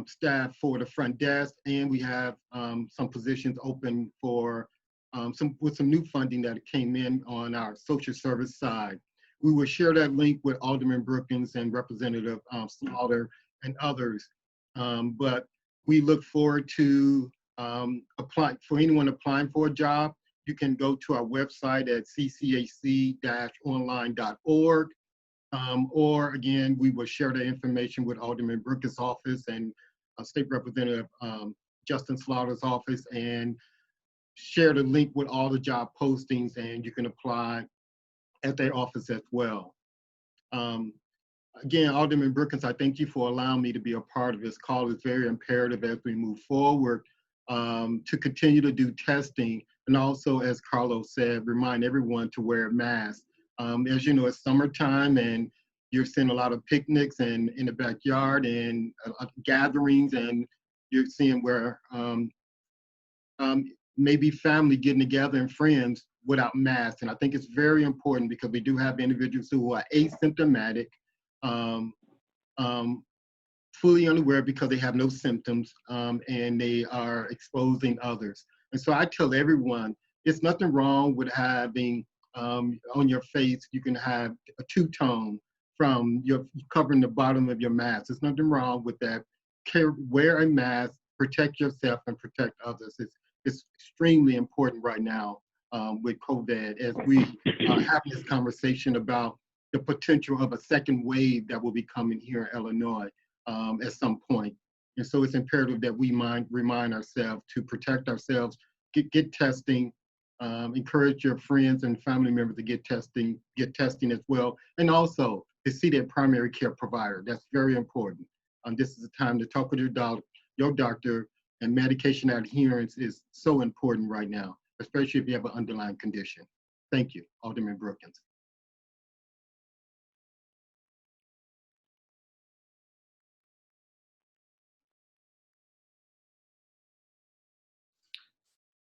[SPEAKER 11] staff for the front desk, and we have some positions open for with some new funding that came in on our social service side. We will share that link with Alderman Brookins and Representative Slaughter and others. But we look forward to apply for anyone applying for a job. You can go to our website at ccac-online.org. Or again, we will share the information with Alderman Brookins' office and State Representative Justin Slaughter's office, and share the link with all the job postings, and you can apply at their office as well. Again, Alderman Brookins, I thank you for allowing me to be a part of this call. It's very imperative as we move forward to continue to do testing, and also, as Carlos said, remind everyone to wear a mask. As you know, it's summertime, and you're seeing a lot of picnics and in the backyard and gatherings, and you're seeing where maybe family getting together and friends without masks. And I think it's very important because we do have individuals who are asymptomatic, fully unaware because they have no symptoms, and they are exposing others. And so I tell everyone, it's nothing wrong with having on your face, you can have a two-tone from your covering the bottom of your mask. There's nothing wrong with that. Wear a mask, protect yourself, and protect others. It's extremely important right now with COVID, as we are having this conversation about the potential of a second wave that will be coming here in Illinois at some point. And so it's imperative that we remind ourselves to protect ourselves, get testing, encourage your friends and family members to get testing as well, and also to see their primary care provider. That's very important. This is the time to talk with your your doctor, and medication adherence is so important right now, especially if you have an underlying condition. Thank you, Alderman Brookins.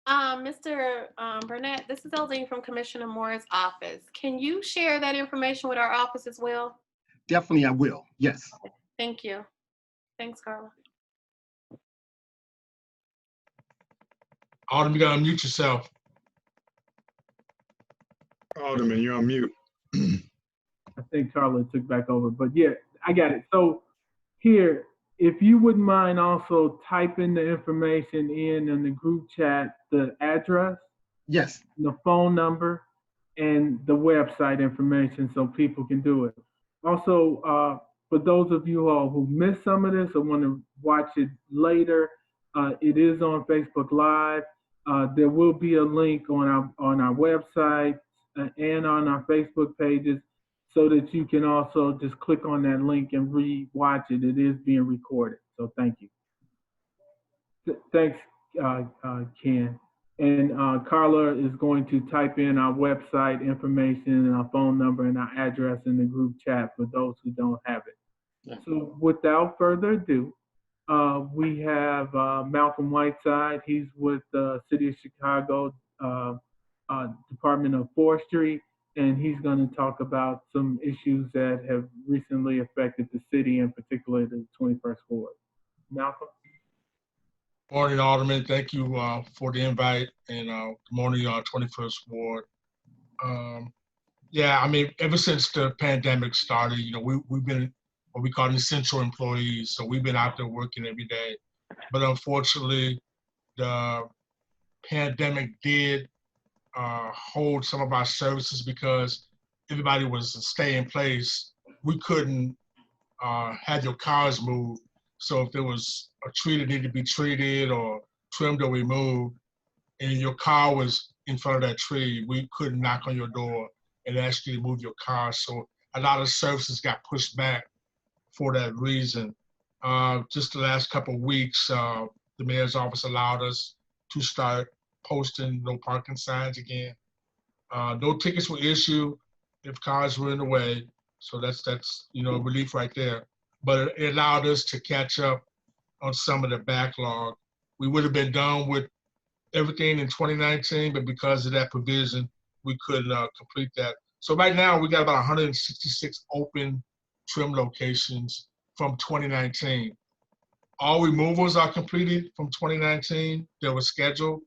[SPEAKER 6] Mr. Burnett, this is Eldine from Commissioner Moore's office. Can you share that information with our office as well?
[SPEAKER 11] Definitely, I will. Yes.
[SPEAKER 6] Thank you. Thanks, Carla.
[SPEAKER 4] Alderman, you gotta unmute yourself.
[SPEAKER 9] Alderman, you're on mute.
[SPEAKER 7] I think Carla took back over, but yeah, I got it. So here, if you wouldn't mind also typing the information in the group chat, the address,
[SPEAKER 11] Yes.
[SPEAKER 7] the phone number, and the website information so people can do it. Also, for those of you all who missed some of this or want to watch it later, it is on Facebook Live. There will be a link on our website and on our Facebook pages so that you can also just click on that link and re-watch it. It is being recorded. So thank you. Thanks, Ken. And Carla is going to type in our website information and our phone number and our address in the group chat for those who don't have it.
[SPEAKER 11] Yeah.
[SPEAKER 7] So without further ado, we have Malcolm Whiteside. He's with the City of Chicago Department of Forestry, and he's going to talk about some issues that have recently affected the city, in particular the 21st Ward. Malcolm?
[SPEAKER 4] Morning, Alderman. Thank you for the invite, and good morning, 21st Ward. Yeah, I mean, ever since the pandemic started, you know, we've been what we call essential employees, so we've been out there working every day. But unfortunately, the pandemic did hold some of our services because everybody was stay in place. We couldn't have your cars moved. So if there was a tree that needed to be treated or trimmed or removed, and your car was in front of that tree, we couldn't knock on your door and ask you to move your car. So a lot of services got pushed back for that reason. Just the last couple of weeks, the mayor's office allowed us to start posting no parking signs again. No tickets were issued if cars were in the way. So that's you know, relief right there. But it allowed us to catch up on some of the backlog. We would have been done with everything in 2019, but because of that provision, we couldn't complete that. So right now we got about 166 open trim locations from 2019. All removals are completed from 2019 that were scheduled.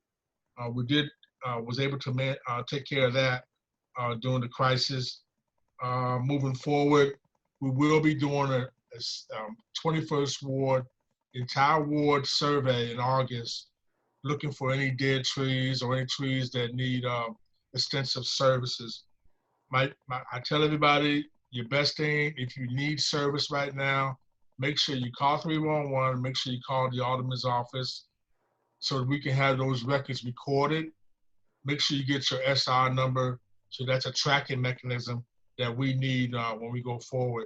[SPEAKER 4] We was able to take care of that during the crisis. Moving forward, we will be doing a 21st Ward, entire ward survey in August, looking for any dead trees or any trees that need extensive services. I tell everybody, your best thing, if you need service right now, make sure you call 311, make sure you call the Alderman's office so that we can have those records recorded. Make sure you get your SR number, so that's a tracking mechanism that we need when we go forward.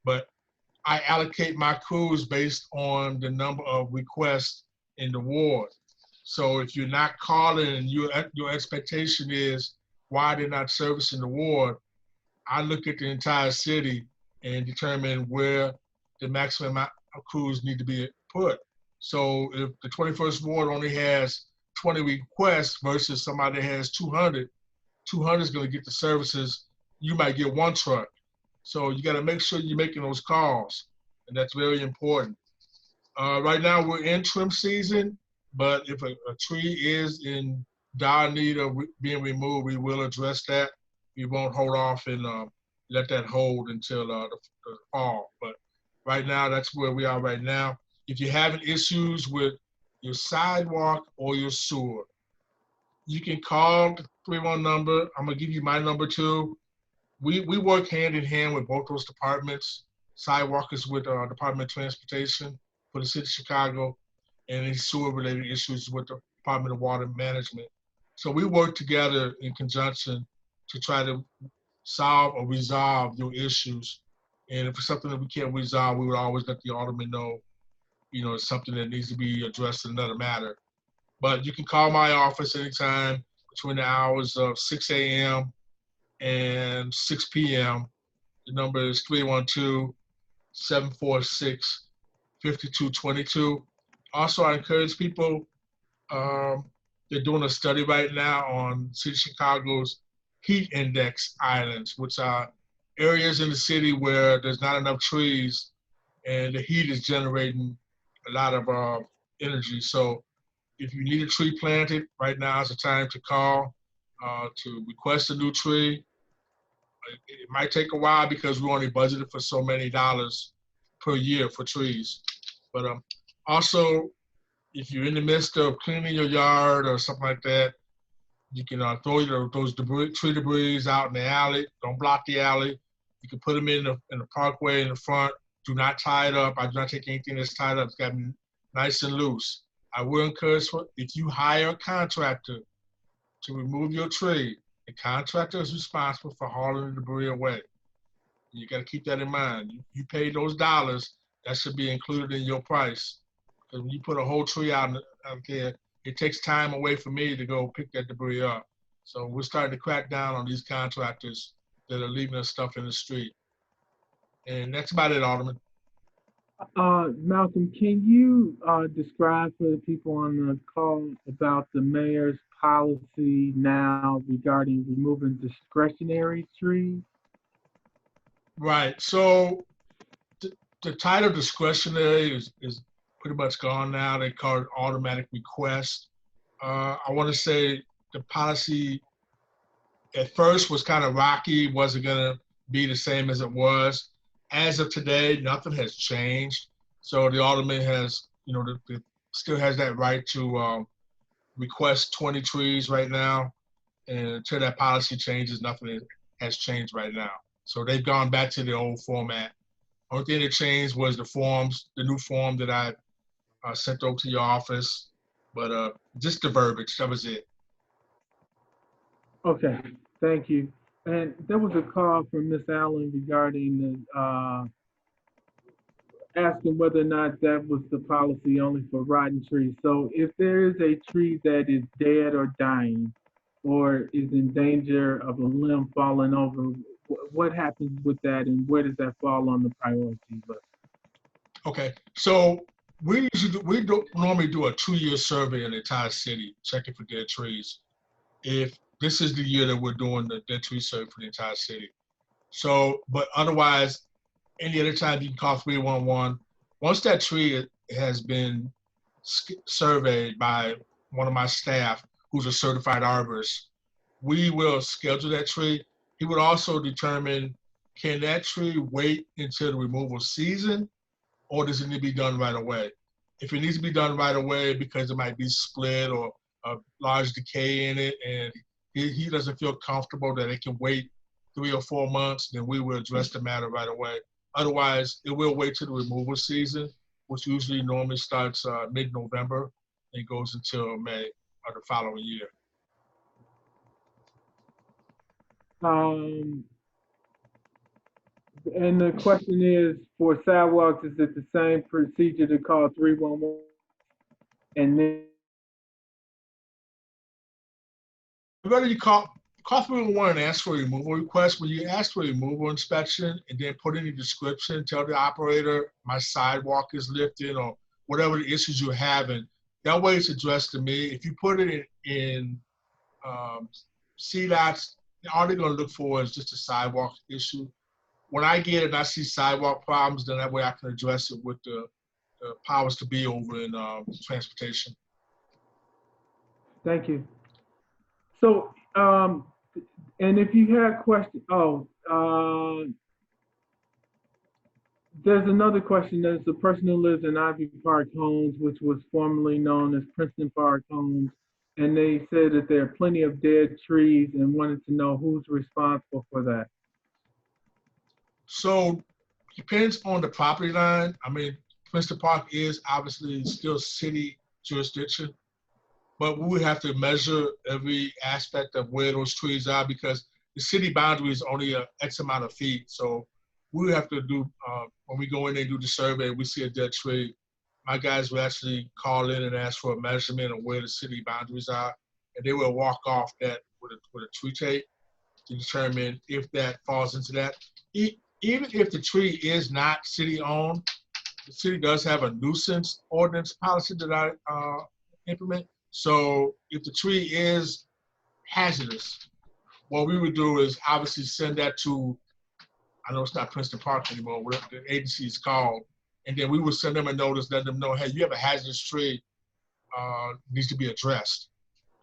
[SPEAKER 4] But I allocate my crews based on the number of requests in the ward. So if you're not calling and your expectation is why they're not servicing the ward, I look at the entire city and determine where the maximum amount of crews need to be put. So if the 21st Ward only has 20 requests versus somebody that has 200, 200 is going to get the services. You might get one truck. So you got to make sure you're making those calls, and that's very important. Right now we're in trim season, but if a tree is in dire need of being removed, we will address that. We won't hold off and let that hold until the fall. But right now, that's where we are right now. If you're having issues with your sidewalk or your sewer, you can call the 311 number. I'm gonna give you my number too. We work hand in hand with both those departments. Sidewalk is with Department of Transportation for the City of Chicago, and any sewer-related issues with the Department of Water Management. So we work together in conjunction to try to solve or resolve your issues. And if it's something that we can't resolve, we would always let the alderman know. it's something that needs to be addressed in another matter. But you can call my office anytime between the hours of 6 a.m. and 6 p.m. The number is 312-746-5222. Also, I encourage people, they're doing a study right now on City of Chicago's heat index islands, which are areas in the city where there's not enough trees and the heat is generating a lot of energy. So if you need a tree planted, right now is the time to call to request a new tree. It might take a while because we only budgeted for so many dollars per year for trees. But also, if you're in the midst of cleaning your yard or something like that, you can throw those tree debris out in the alley. Don't block the alley. You can put them in the parkway in the front. Do not tie it up. I do not take anything that's tied up. It's got to be nice and loose. I will encourage, if you hire a contractor to remove your tree, the contractor is responsible for hauling the debris away. You got to keep that in mind. You pay those dollars, that should be included in your price. Because when you put a whole tree out there, it takes time away from me to go pick that debris up. So we're starting to crack down on these contractors that are leaving us stuff in the street. And that's about it, Alderman.
[SPEAKER 7] Malcolm, can you describe for the people on the call about the mayor's policy now regarding removing discretionary trees?
[SPEAKER 4] Right. So the title discretionary is pretty much gone now. They call it automatic request. I want to say the policy at first was kind of rocky, wasn't going to be the same as it was. As of today, nothing has changed. So the alderman has, still has that right to request 20 trees right now. And until that policy changes, nothing has changed right now. So they've gone back to the old format. Only thing that changed was the forms, the new form that I sent over to your office, but just the verbiage, that was it.
[SPEAKER 7] Okay, thank you. And there was a call from Miss Allen regarding the, asking whether or not that was the policy only for rotten trees. So if there is a tree that is dead or dying, or is in danger of a limb falling over, what happens with that and where does that fall on the priority list?
[SPEAKER 4] Okay, so we normally do a 2-year survey in the entire city, checking for dead trees. If this is the year that we're doing the dead tree survey for the entire city. So, but otherwise, any other time you can call 311. Once that tree has been surveyed by one of my staff, who's a certified arborist, we will schedule that tree. He would also determine, can that tree wait until the removal season, or does it need to be done right away? If it needs to be done right away because it might be split or a large decay in it, and he doesn't feel comfortable that it can wait 3 or 4 months, then we will address the matter right away. Otherwise, it will wait till the removal season, which usually normally starts mid-November and goes until May of the following year.
[SPEAKER 7] And the question is, for sidewalks, is it the same procedure to call 311 and then?
[SPEAKER 4] Whether you call 311 and ask for a removal request, when you ask for a removal inspection and then put in the description, tell the operator my sidewalk is lifted or whatever the issues you're having, that way it's addressed to me. If you put it in CDOTs, all they're gonna look for is just a sidewalk issue. When I get it and I see sidewalk problems, then that way I can address it with the powers to be over in transportation.
[SPEAKER 7] Thank you. So, and if you had questions, there's another question. There's a person who lives in Ivy Park Homes, which was formerly known as Princeton Park Homes, and they said that there are plenty of dead trees and wanted to know who's responsible for that.
[SPEAKER 4] So, depends on the property line. I mean, Princeton Park is obviously still city jurisdiction, but we would have to measure every aspect of where those trees are because the city boundary is only a X amount of feet. So we would have to do, when we go in and do the survey, we see a dead tree, my guys would actually call in and ask for a measurement of where the city boundaries are, and they will walk off that with a tree tape to determine if that falls into that. Even if the tree is not city-owned, the city does have a nuisance ordinance policy that I implement. So if the tree is hazardous, what we would do is obviously send that to, I know it's not Princeton Park anymore, whatever the agency is called, and then we would send them a notice, let them know, hey, you have a hazardous tree, needs to be addressed.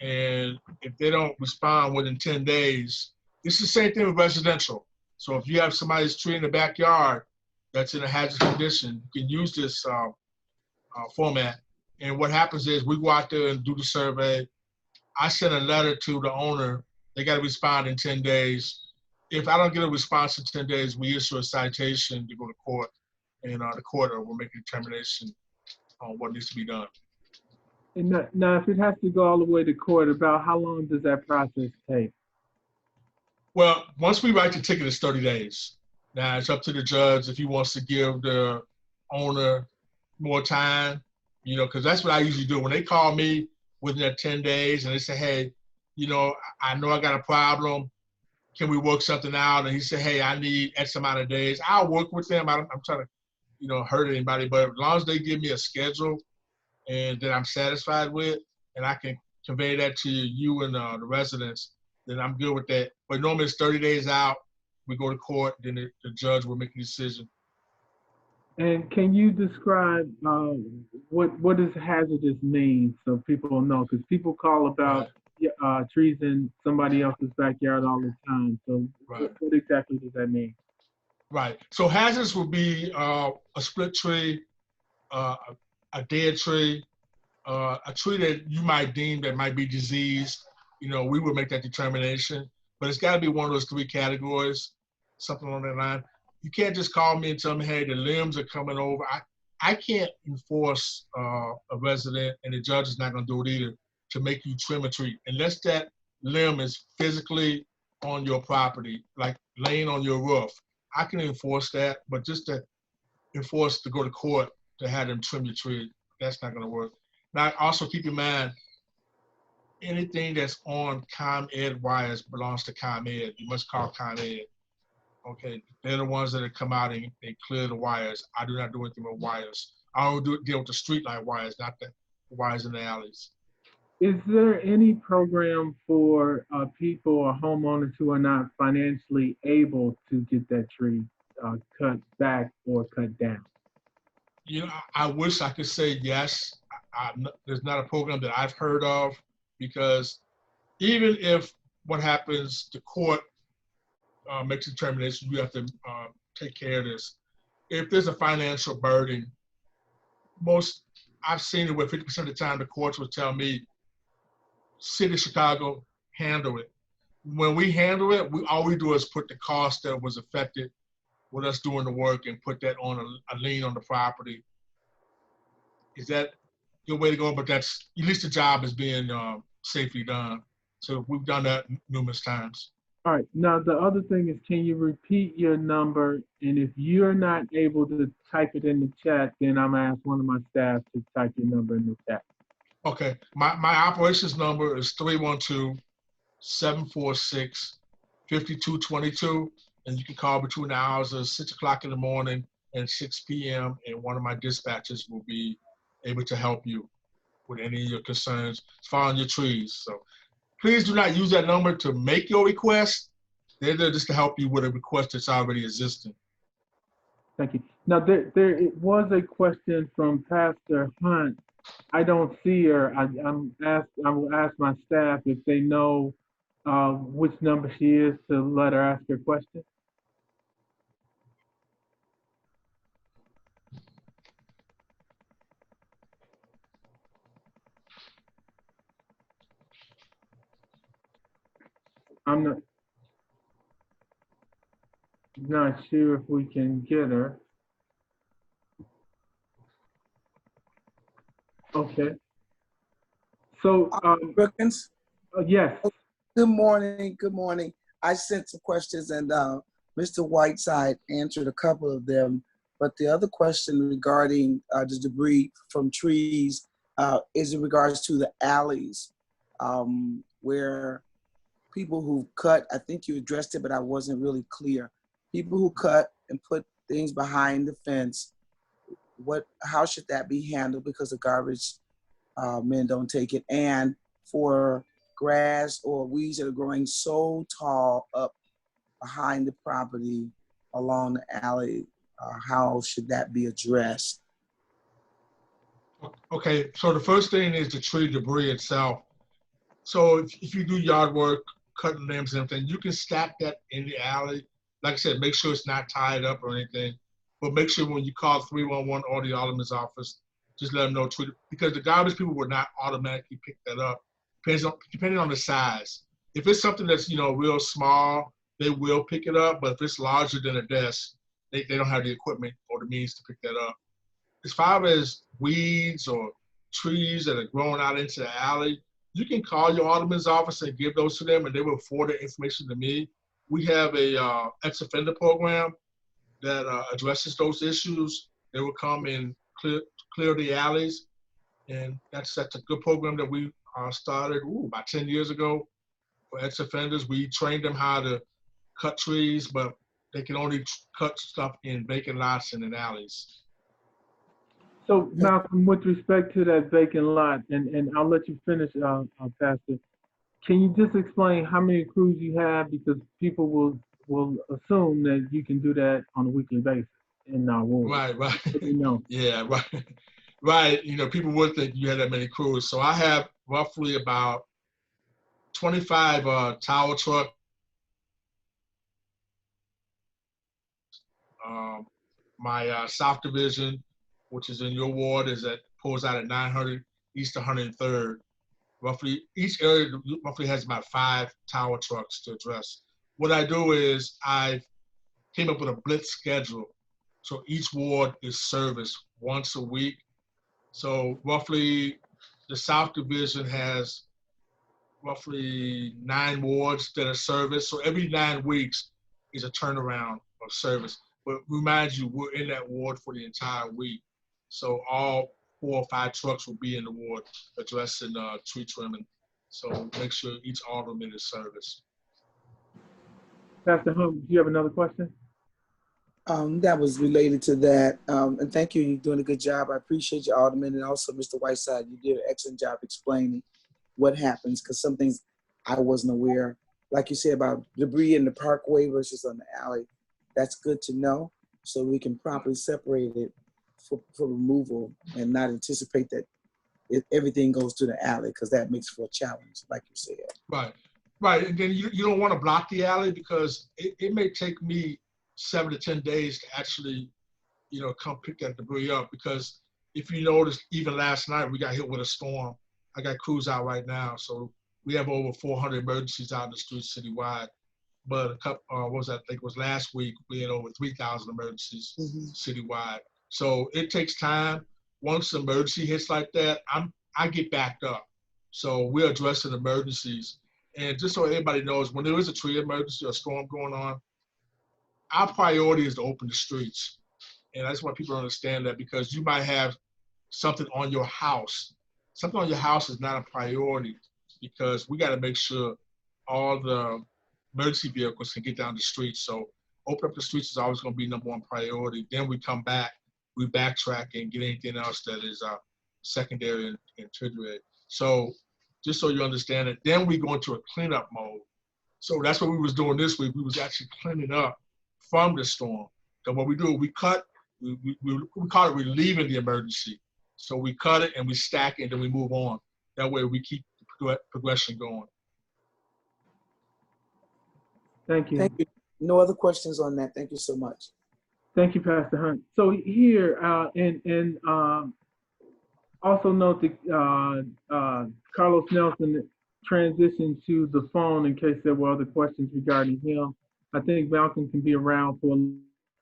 [SPEAKER 4] And if they don't respond within 10 days, it's the same thing with residential. So if you have somebody's tree in the backyard that's in a hazardous condition, you can use this format. And what happens is we go out there and do the survey. I send a letter to the owner. They got to respond in 10 days. If I don't get a response in 10 days, we issue a citation to go to court, and the court will make a determination on what needs to be done.
[SPEAKER 7] And now, if it has to go all the way to court, about how long does that process take?
[SPEAKER 4] Well, once we write the ticket, it's 30 days. Now, it's up to the judge if he wants to give the owner more time, you know, because that's what I usually do. When they call me within that 10 days and they say, hey, you know I got a problem. Can we work something out? And he said, hey, I need X amount of days. I'll work with them. I'm trying to, you know, hurt anybody. But as long as they give me a schedule and that I'm satisfied with, and I can convey that to you and the residents, then I'm good with that. But normally it's 30 days out. We go to court, then the judge will make a decision.
[SPEAKER 7] And can you describe what does hazardous mean so people know? Because people call about trees in somebody else's backyard all the time. So what exactly does that mean?
[SPEAKER 4] Right. So hazardous would be a split tree, a dead tree, a tree that you might deem that might be diseased. You know, we would make that determination. But it's got to be one of those three categories, something along that line. You can't just call me and tell me, hey, the limbs are coming over. I can't enforce a resident, and the judge is not going to do it either, to make you trim a tree unless that limb is physically on your property, like laying on your roof. I can enforce that, but just to enforce to go to court to have them trim your tree, that's not going to work. Now, also keep in mind, anything that's on ComEd wires belongs to ComEd. You must call ComEd. Okay, they're the ones that come out and they clear the wires. I do not do anything with wires. I only deal with the street light wires, not the wires in the alleys.
[SPEAKER 7] Is there any program for people or homeowners who are not financially able to get that tree cut back or cut down?
[SPEAKER 4] You know, I wish I could say yes. There's not a program that I've heard of, because even if what happens, the court makes a determination, you have to take care of this. If there's a financial burden, I've seen it where 50% of the time the courts will tell me, City of Chicago, handle it. When we handle it, all we do is put the cost that was affected with us doing the work and put that on a lien on the property. Is that a good way to go? But that's, at least the job is being safely done. So we've done that numerous times.
[SPEAKER 7] All right. Now, the other thing is, can you repeat your number? And if you're not able to type it in the chat, then I'm going to ask one of my staff to type your number in the chat.
[SPEAKER 4] Okay. My operations number is 312-746-5222. And you can call between the hours of 6 o'clock in the morning and 6 p.m. And one of my dispatchers will be able to help you with any of your concerns following your trees. So please do not use that number to make your request. They're there just to help you with a request that's already existing.
[SPEAKER 7] Thank you. Now, there was a question from Pastor Hunt. I don't see her. I will ask my staff if they know which number she is to let her ask her question. I'm not sure if we can get her. Okay. So,
[SPEAKER 12] Brookins?
[SPEAKER 7] Yes.
[SPEAKER 12] Good morning. Good morning. I sent some questions and Mr. Whiteside answered a couple of them. But the other question regarding the debris from trees is in regards to the alleys where people who cut, I think you addressed it, but I wasn't really clear. People who cut and put things behind the fence, how should that be handled? Because the garbage men don't take it. And for grass or weeds that are growing so tall up behind the property along the alley, how should that be addressed?
[SPEAKER 4] Okay, so the first thing is the tree debris itself. So if you do yard work, cutting limbs and everything, you can stack that in the alley. Like I said, make sure it's not tied up or anything. But make sure when you call 311 or the alderman's office, just let them know, because the garbage people will not automatically pick that up, depending on the size. If it's something that's, real small, they will pick it up. But if it's larger than a desk, they don't have the equipment or the means to pick that up. As far as weeds or trees that are growing out into the alley, you can call your alderman's office and give those to them, and they will forward the information to me. We have a ex-offender program that addresses those issues. They will come and clear the alleys, and that's a good program that we started about 10 years ago for ex-offenders. We trained them how to cut trees, but they can only cut stuff in vacant lots and in alleys.
[SPEAKER 7] So Malcolm, with respect to that vacant lot, and I'll let you finish, Pastor, can you just explain how many crews you have? Because people will assume that you can do that on a weekly basis in our ward.
[SPEAKER 4] Right.
[SPEAKER 7] You know.
[SPEAKER 4] Yeah, right. Right. People would think you had that many crews. So I have roughly about 25 tower trucks. My South Division, which is in your ward, pulls out at 900 East 103rd. Roughly, each area roughly has about 5 tower trucks to address. What I do is I came up with a blitz schedule. So each ward is serviced once a week. So roughly, the South Division has roughly 9 wards that are serviced. So every 9 weeks is a turnaround of service. But remind you, we're in that ward for the entire week. So all 4 or 5 trucks will be in the ward addressing tree trimming. So make sure each alderman is serviced.
[SPEAKER 7] Pastor Hunt, do you have another question?
[SPEAKER 12] That was related to that. And thank you. You're doing a good job. I appreciate you, Alderman, and also Mr. Whiteside. You did an excellent job explaining what happens, because some things I wasn't aware. Like you said about debris in the parkway versus on the alley. That's good to know, so we can properly separate it for removal and not anticipate that everything goes to the alley, because that makes for a challenge, like you said.
[SPEAKER 4] Right. And then you don't want to block the alley, because it may take me 7 to 10 days to actually, come pick that debris up. Because if you notice, even last night we got hit with a storm. I got crews out right now, so we have over 400 emergencies out in the streets citywide. But I think it was last week, we had over 3,000 emergencies citywide. So it takes time. Once the emergency hits like that, I get backed up. So we're addressing emergencies. And just so everybody knows, when there is a tree emergency or storm going on, our priority is to open the streets. And I just want people to understand that, because you might have something on your house. Something on your house is not a priority, because we got to make sure all the emergency vehicles can get down the streets. So open up the streets is always going to be #1 priority. Then we come back, we backtrack and get anything else that is secondary and tertiary. So just so you understand it, then we go into a cleanup mode. So that's what we was doing this week. We was actually cleaning up from the storm. So what we do, we cut, we call it relieving the emergency. So we cut it and we stack it and then we move on. That way we keep the progression going.
[SPEAKER 7] Thank you.
[SPEAKER 12] Thank you. No other questions on that. Thank you so much.
[SPEAKER 7] Thank you, Pastor Hunt. So here, also note that Carlos Nelson transitioned to the phone in case there were other questions regarding him. I think Malcolm can be around for a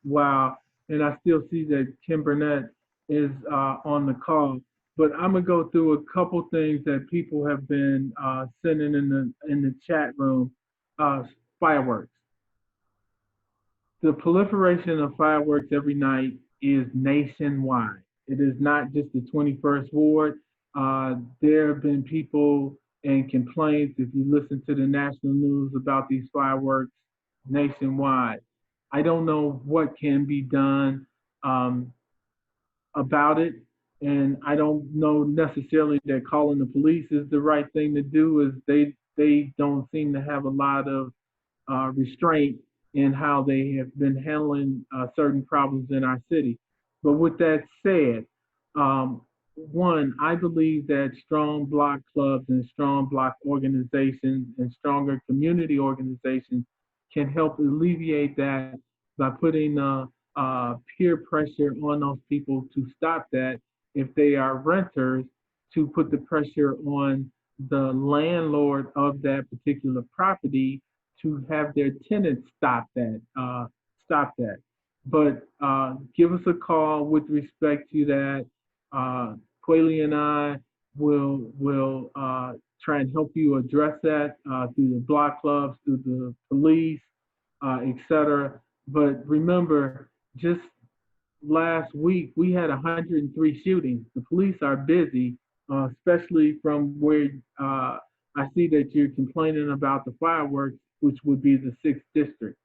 [SPEAKER 7] while, and I still see that Kim Burnett is on the call. But I'm gonna go through a couple things that people have been sending in the chat room. Fireworks. The proliferation of fireworks every night is nationwide. It is not just the 21st ward. There have been people and complaints, if you listen to the national news, about these fireworks nationwide. I don't know what can be done um, about it. And I don't know necessarily that calling the police is the right thing to do. Is they don't seem to have a lot of restraint in how they have been handling certain problems in our city. But with that said, one, I believe that strong block clubs and strong block organizations and stronger community organizations can help alleviate that by putting peer pressure on those people to stop that. If they are renters, to put the pressure on the landlord of that particular property to have their tenants stop that. Stop that. But give us a call with respect to that. Quayle and I will try and help you address that through the block clubs, through the police, etc. But remember, just last week we had 103 shootings. The police are busy, especially from where I see that you're complaining about the fireworks, which would be the 6th district.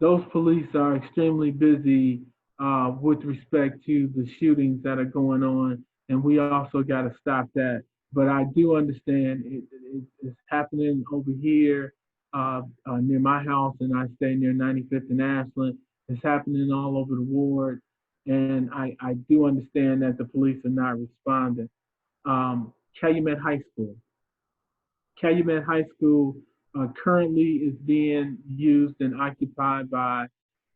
[SPEAKER 7] Those police are extremely busy with respect to the shootings that are going on, and we also got to stop that. But I do understand it's happening over here near my house, and I stay near 95th and Ashland. It's happening all over the ward, and I do understand that the police are not responding. Calumet High School. Calumet High School currently is being used and occupied by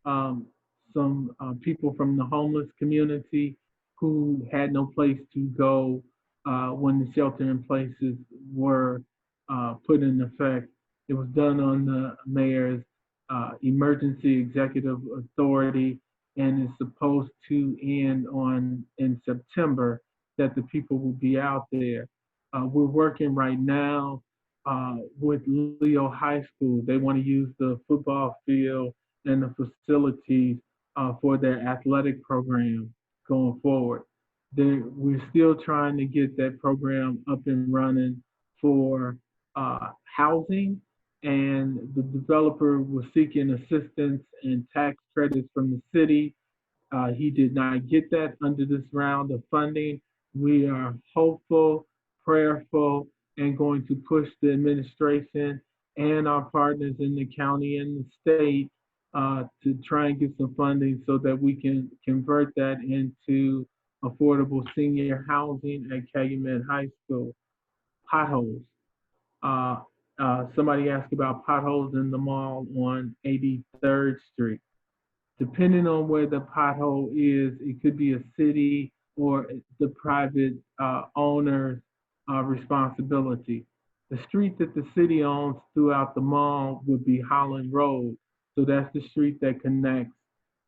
[SPEAKER 7] um, some people from the homeless community who had no place to go when the shelter in places were put in effect. It was done on the mayor's emergency executive authority and is supposed to end on in September that the people will be out there. We're working right now with Leo High School. They want to use the football field and the facilities for their athletic program going forward. We're still trying to get that program up and running for housing, and the developer was seeking assistance and tax credits from the city. He did not get that under this round of funding. We are hopeful, prayerful, and going to push the administration and our partners in the county and the state to try and get some funding so that we can convert that into affordable senior housing at Calumet High School. Potholes. Uh, Somebody asked about potholes in the mall on 83rd Street. Depending on where the pothole is, it could be a city or the private owner's responsibility. The street that the city owns throughout the mall would be Holland Road. So that's the street that connects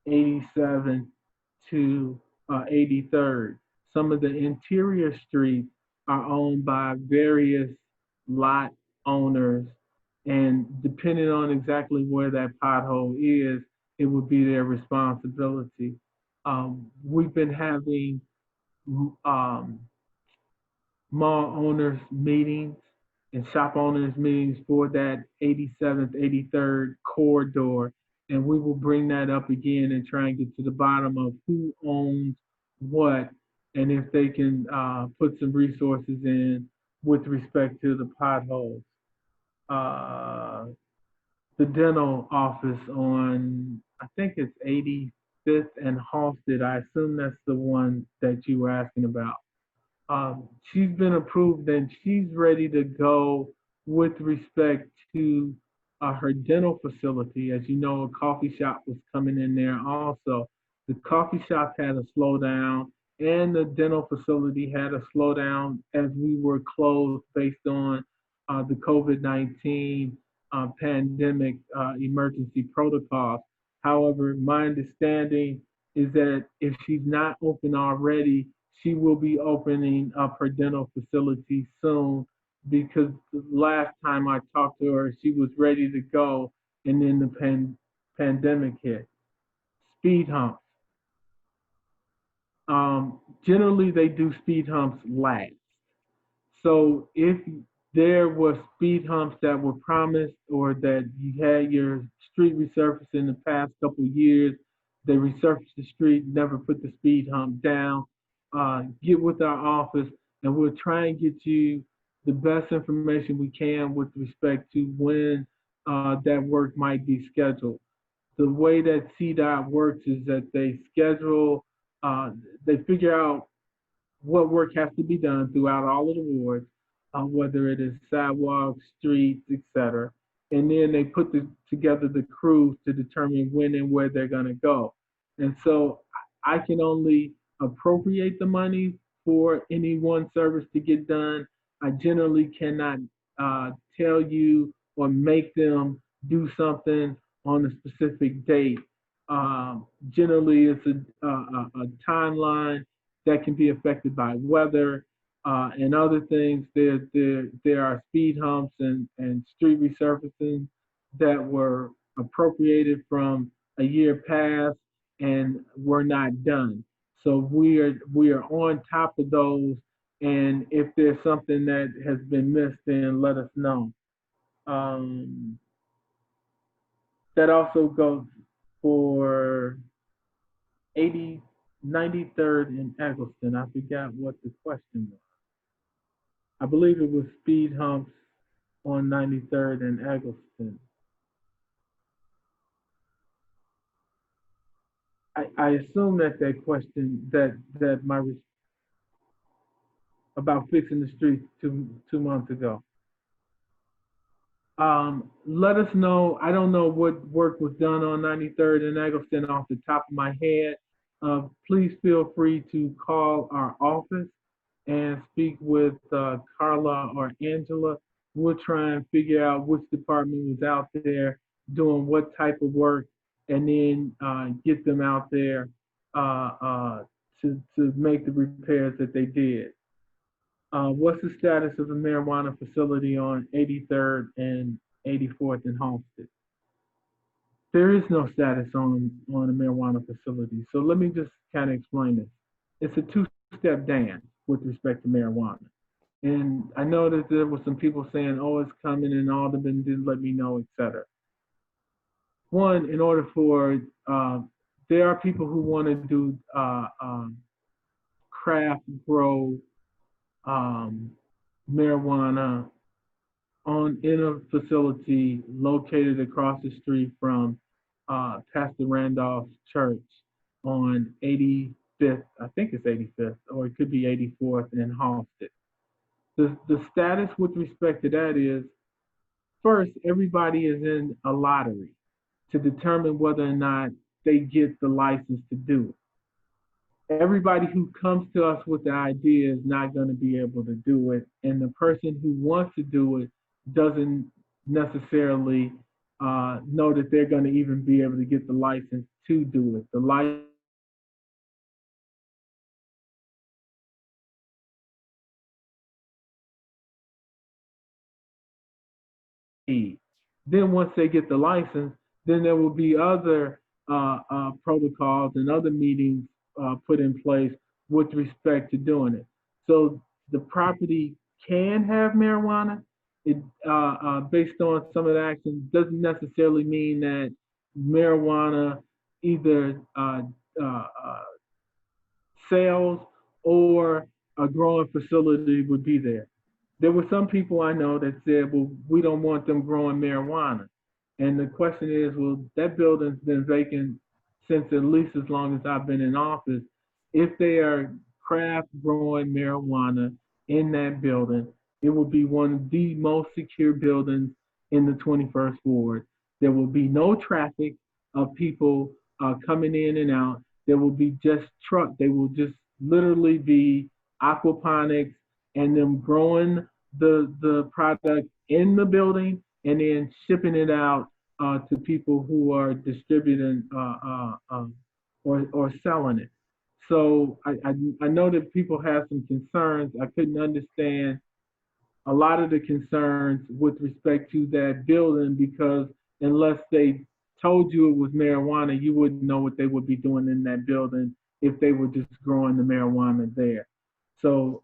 [SPEAKER 7] 87 to 83rd. Some of the interior streets are owned by various lot owners, and depending on exactly where that pothole is, it would be their responsibility. We've been having um, mall owners meetings and shop owners meetings for that 87th, 83rd corridor. And we will bring that up again and try and get to the bottom of who owns what and if they can put some resources in with respect to the potholes. Uh, the dental office on, I think it's 85th and Halsted. I assume that's the one that you were asking about. She's been approved and she's ready to go with respect to her dental facility. As you know, a coffee shop was coming in there also. The coffee shop had a slowdown and the dental facility had a slowdown as we were closed based on the COVID-19 pandemic emergency protocols. However, my understanding is that if she's not open already, she will be opening up her dental facility soon because the last time I talked to her, she was ready to go and then the pandemic hit. Speed humps. Generally, they do speed humps last. So if there were speed humps that were promised or that you had your street resurfaced in the past couple of years, they resurfaced the street, never put the speed hump down, get with our office and we'll try and get you the best information we can with respect to when that work might be scheduled. The way that CDOT works is that they schedule, they figure out what work has to be done throughout all of the wards, whether it is sidewalks, streets, etc. And then they put together the crews to determine when and where they're going to go. And so I can only appropriate the money for any one service to get done. I generally cannot tell you or make them do something on a specific date. Generally, it's a timeline that can be affected by weather and other things. There are speed humps and street resurfacing that were appropriated from a year past and were not done. So we are on top of those. And if there's something that has been missed, then let us know. Um, that also goes for 80, 93rd and Eggleston. I forgot what the question was. I believe it was speed humps on 93rd and Eggleston. I assume that question that my about fixing the streets 2 months ago. Let us know. I don't know what work was done on 93rd and Eggleston off the top of my head. Please feel free to call our office and speak with Carla or Angela. We'll try and figure out which department was out there doing what type of work and then get them out there to make the repairs that they did. What's the status of the marijuana facility on 83rd and 84th in Halsted? There is no status on a marijuana facility. So let me just kind of explain this. It's a two-step dance with respect to marijuana. And I know that there were some people saying, oh, it's coming and Alderman didn't let me know, et cetera. One, in order for, there are people who want to do craft grow marijuana in a facility located across the street from Pastor Randolph's church on 85th, I think it's 85th, or it could be 84th in Halsted. The status with respect to that is, first, everybody is in a lottery to determine whether or not they get the license to do it. Everybody who comes to us with the idea is not going to be able to do it, and the person who wants to do it doesn't necessarily know that they're going to even be able to get the license to do it. The license then once they get the license, then there will be other protocols and other meetings put in place with respect to doing it. So the property can have marijuana. It based on some of the actions doesn't necessarily mean that marijuana either sales or a growing facility would be there. There were some people I know that said, well, we don't want them growing marijuana. And the question is, well, that building's been vacant since at least as long as I've been in office. If they are craft growing marijuana in that building, it will be one of the most secure buildings in the 21st ward. There will be no traffic of people coming in and out. There will be just truck. They will just literally be aquaponics and them growing the product in the building and then shipping it out to people who are distributing or selling it. So I know that people have some concerns. I couldn't understand a lot of the concerns with respect to that building because unless they told you it was marijuana, you wouldn't know what they would be doing in that building if they were just growing the marijuana there. So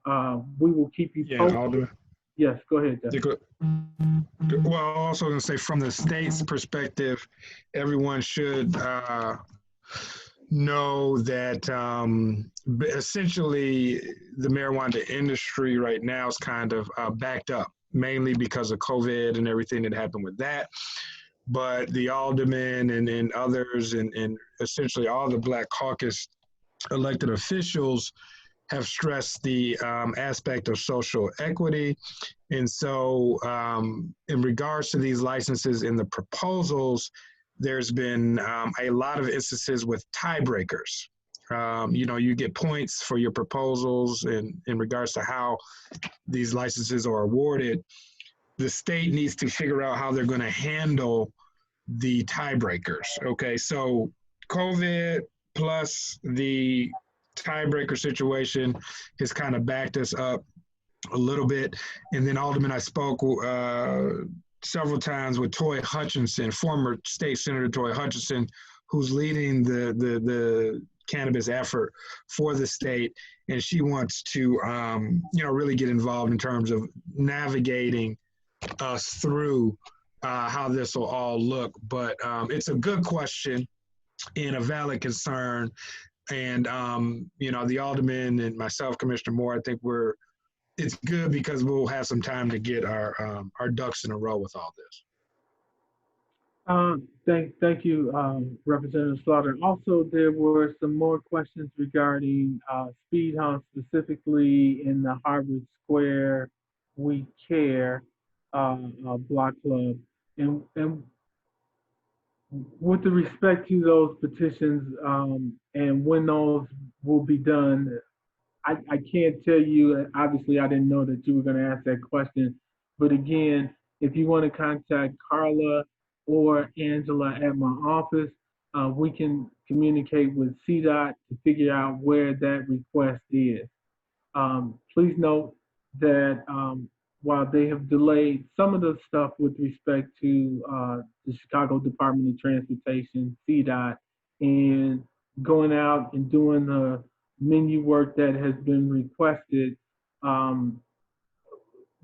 [SPEAKER 7] we will keep you
[SPEAKER 9] Yeah,
[SPEAKER 7] posted.
[SPEAKER 9] Alderman.
[SPEAKER 7] Yes, go ahead, Jeff.
[SPEAKER 9] Well, also going to say from the state's perspective, everyone should know that essentially the marijuana industry right now is kind of backed up, mainly because of COVID and everything that happened with that. But the aldermen and others and essentially all the Black Caucus elected officials have stressed the aspect of social equity. And so in regards to these licenses in the proposals, there's been a lot of instances with tiebreakers. You know, you get points for your proposals and in regards to how these licenses are awarded. The state needs to figure out how they're going to handle the tiebreakers. Okay, so COVID plus the tiebreaker situation has kind of backed us up a little bit. And then Alderman, I spoke several times with Toy Hutchinson, former state senator Toy Hutchinson, who's leading the cannabis effort for the state, and she wants to you know, really get involved in terms of navigating us through how this will all look. But it's a good question and a valid concern. And you know, the alderman and myself, Commissioner Moore, I think it's good because we'll have some time to get our ducks in a row with all this.
[SPEAKER 7] Thank you, Representative Slaughter. Also, there were some more questions regarding speed humps, specifically in the Harvard Square We Care block club. And with the respect to those petitions and when those will be done, I can't tell you. Obviously, I didn't know that you were going to ask that question. But again, if you want to contact Carla or Angela at my office, we can communicate with CDOT to figure out where that request is. Please note that while they have delayed some of the stuff with respect to the Chicago Department of Transportation, CDOT, and going out and doing the menu work that has been requested,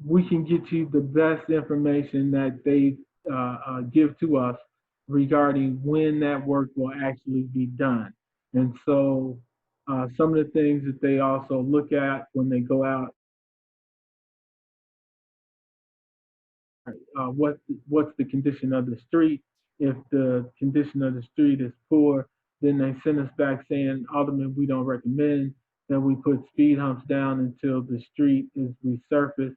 [SPEAKER 7] we can get you the best information that they give to us regarding when that work will actually be done. And so some of the things that they also look at when they go out, what's the condition of the street? If the condition of the street is poor, then they send us back saying, Alderman, we don't recommend that we put speed humps down until the street is resurfaced.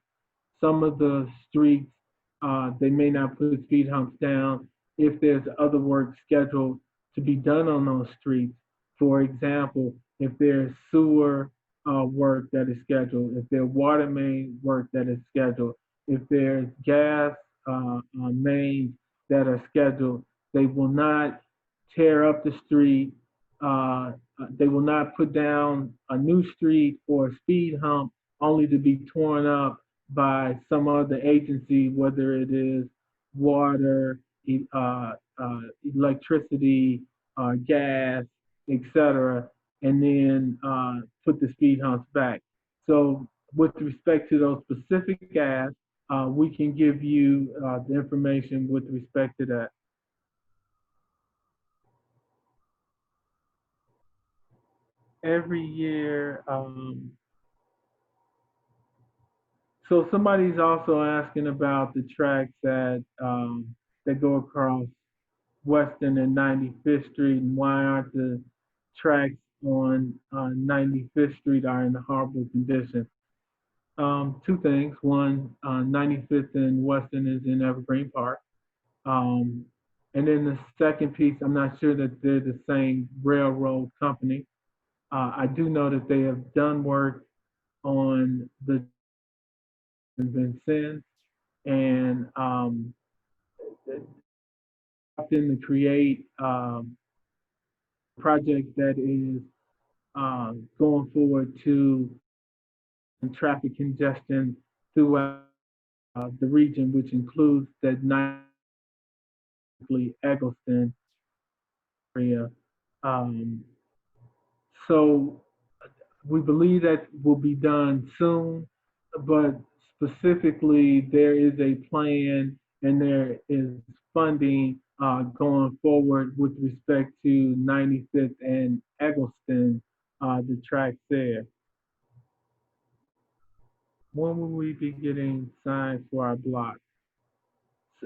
[SPEAKER 7] Some of the streets, they may not put speed humps down if there's other work scheduled to be done on those streets. For example, if there's sewer work that is scheduled, if there's water main work that is scheduled, if there's gas mains that are scheduled, they will not tear up the street. They will not put down a new street or a speed hump only to be torn up by some other agency, whether it is water, electricity, gas, etc., and then put the speed humps back. So with respect to those specific asks, we can give you the information with respect to that. Every year, so somebody's also asking about the tracks that go across Western and 95th Street, and why aren't the tracks on 95th Street are in horrible condition. Two things. One, 95th and Western is in Evergreen Park. And then the second piece, I'm not sure that they're the same railroad company. I do know that they have done work on the Vincennes and often to create project that is going forward to traffic congestion throughout the region, which includes the Eggleston area. So we believe that will be done soon, but specifically there is a plan and there is funding going forward with respect to 95th and Eggleston, the tracks there. When will we be getting signs for our block?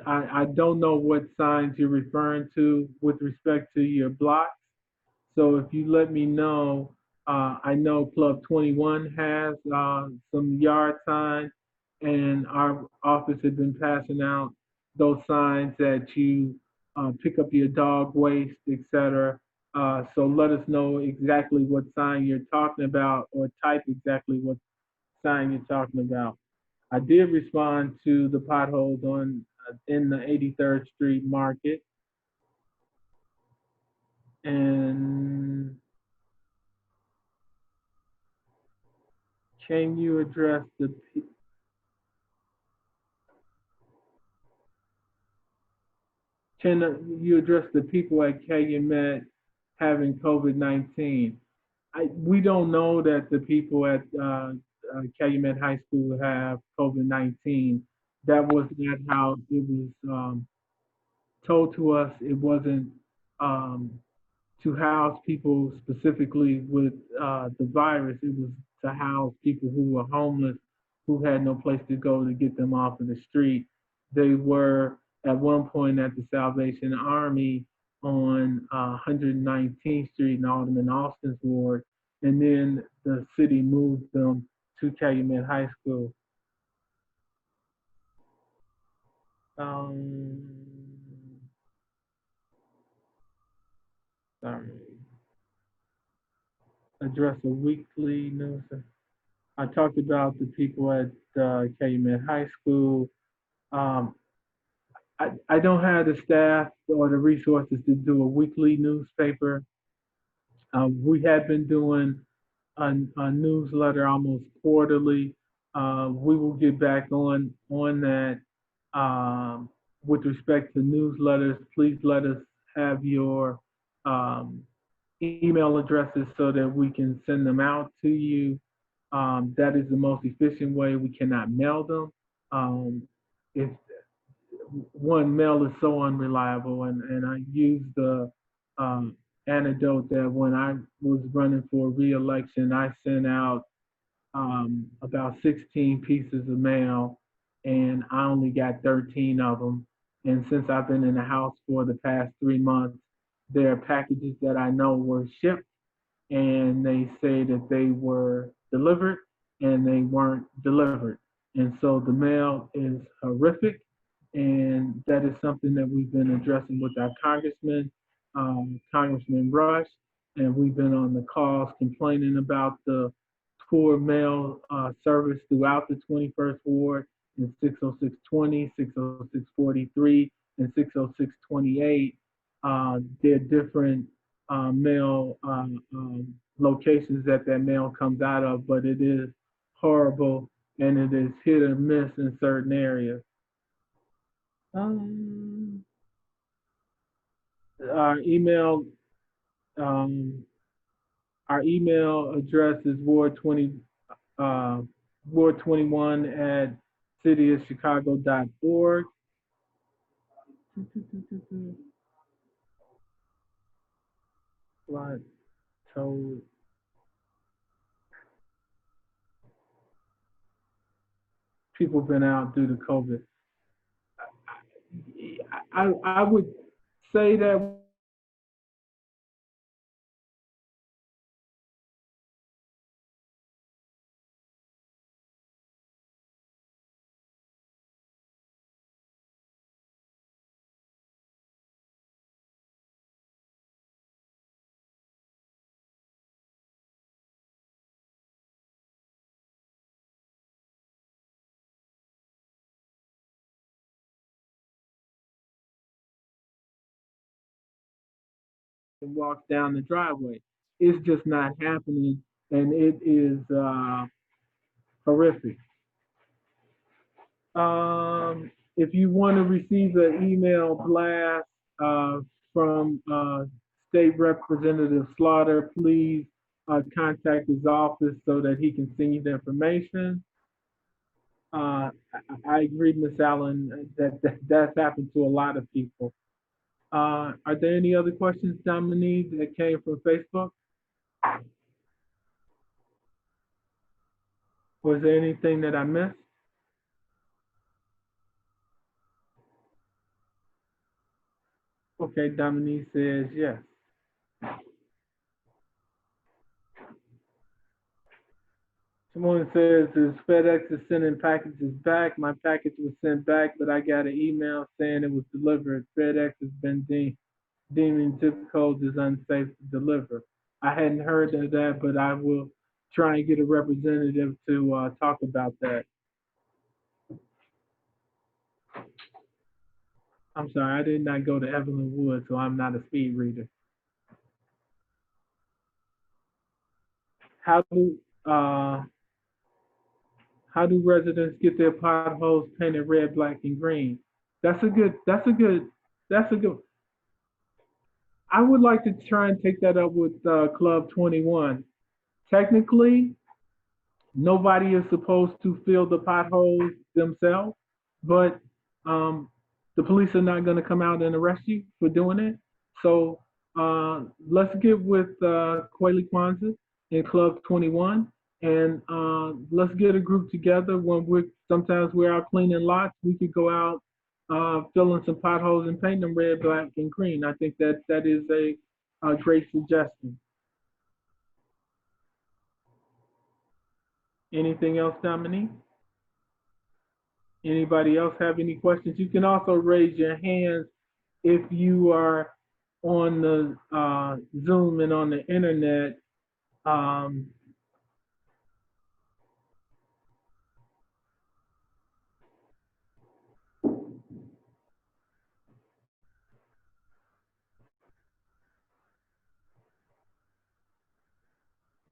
[SPEAKER 7] I don't know what signs you're referring to with respect to your blocks. So if you let me know, I know Club 21 has some yard signs, and our office has been passing out those signs that you pick up your dog waste, etc. So let us know exactly what sign you're talking about, or type exactly what sign you're talking about. I did respond to the potholes on in the 83rd Street Market, and can you address the can you address the people at Calumet having COVID-19? We don't know that the people at Calumet High School have COVID-19. That was not how it was told to us. It wasn't um, to house people specifically with the virus. It was to house people who were homeless, who had no place to go to get them off of the street. They were at one point at the Salvation Army on 119th Street in Alderman Austin's ward, and then the city moved them to Calumet High School. Um, sorry. Address a weekly news. I talked about the people at Calumet High School. Um, I don't have the staff or the resources to do a weekly newspaper. We have been doing a newsletter almost quarterly. We will get back on that. With respect to newsletters, please let us have your um, email addresses so that we can send them out to you. That is the most efficient way. We cannot mail them. If one, mail is so unreliable, and I use the anecdote that when I was running for re-election, I sent out about 16 pieces of mail, and I only got 13 of them. And since I've been in the house for the past 3 months, there are packages that I know were shipped, and they say that they were delivered and they weren't delivered. And so the mail is horrific, and that is something that we've been addressing with our congressman, Congressman Rush, and we've been on the calls complaining about the poor mail service throughout the 21st Ward in 60620, 60643, and 60628. They're different mail locations that mail comes out of, but it is horrible and it is hit or miss in certain areas. Our email um, our email address is ward 21 at cityofchicago.org. Like told people been out due to COVID. I would say that walk down the driveway. It's just not happening, and it is horrific. If you want to receive an email blast from State Representative Slaughter, please contact his office so that he can send you the information. I agree, Miss Allen, that that's happened to a lot of people. Are there any other questions, Dominique, that came from Facebook? Was there anything that I missed? Okay, Dominique says yes. Someone says, "Is FedEx is sending packages back? My package was sent back, but I got an email saying it was delivered. FedEx has been deeming zip codes as unsafe to deliver." I hadn't heard of that, but I will try and get a representative to talk about that. I'm sorry, I did not go to Evelyn Wood, so I'm not a speed reader. How do uh, how do residents get their potholes painted red, black, and green? That's a good. That's a good. That's a good. I would like to try and take that up with Club 21. Technically, nobody is supposed to fill the potholes themselves, but um, the police are not going to come out and arrest you for doing it. So let's get with Kweli Kwanzaa and Club 21, and let's get a group together. When sometimes we're out cleaning lots, we could go out filling some potholes and paint them red, black, and green. I think that is a great suggestion. Anything else, Dominique? Anybody else have any questions? You can also raise your hands if you are on the Zoom and on the internet. Um,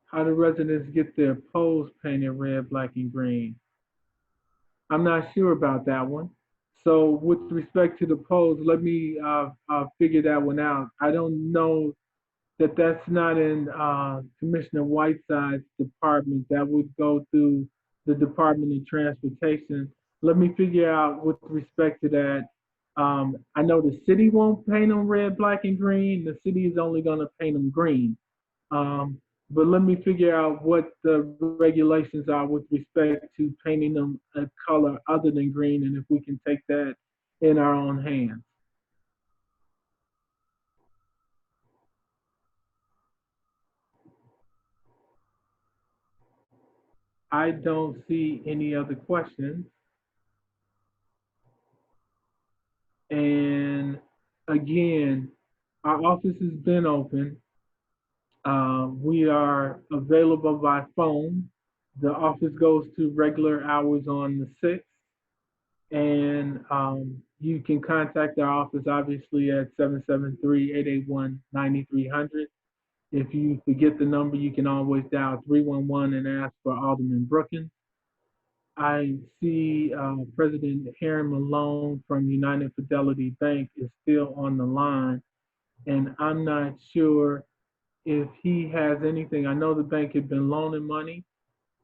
[SPEAKER 7] how do residents get their poles painted red, black, and green? I'm not sure about that one. So with respect to the poles, let me figure that one out. I don't know that's not in Commissioner Whiteside's department. That would go through the Department of Transportation. Let me figure out with respect to that. I know the city won't paint them red, black, and green. The city is only going to paint them green. Um, but let me figure out what the regulations are with respect to painting them a color other than green, and if we can take that in our own hands. I don't see any other questions. And again, our office has been open. We are available by phone. The office goes to regular hours on the 6th. And you can contact our office obviously at 773-881-9300. If you forget the number, you can always dial 311 and ask for Alderman Brookins. I see President Harry Malone from United Fidelity Bank is still on the line, and I'm not sure if he has anything. I know the bank had been loaning money,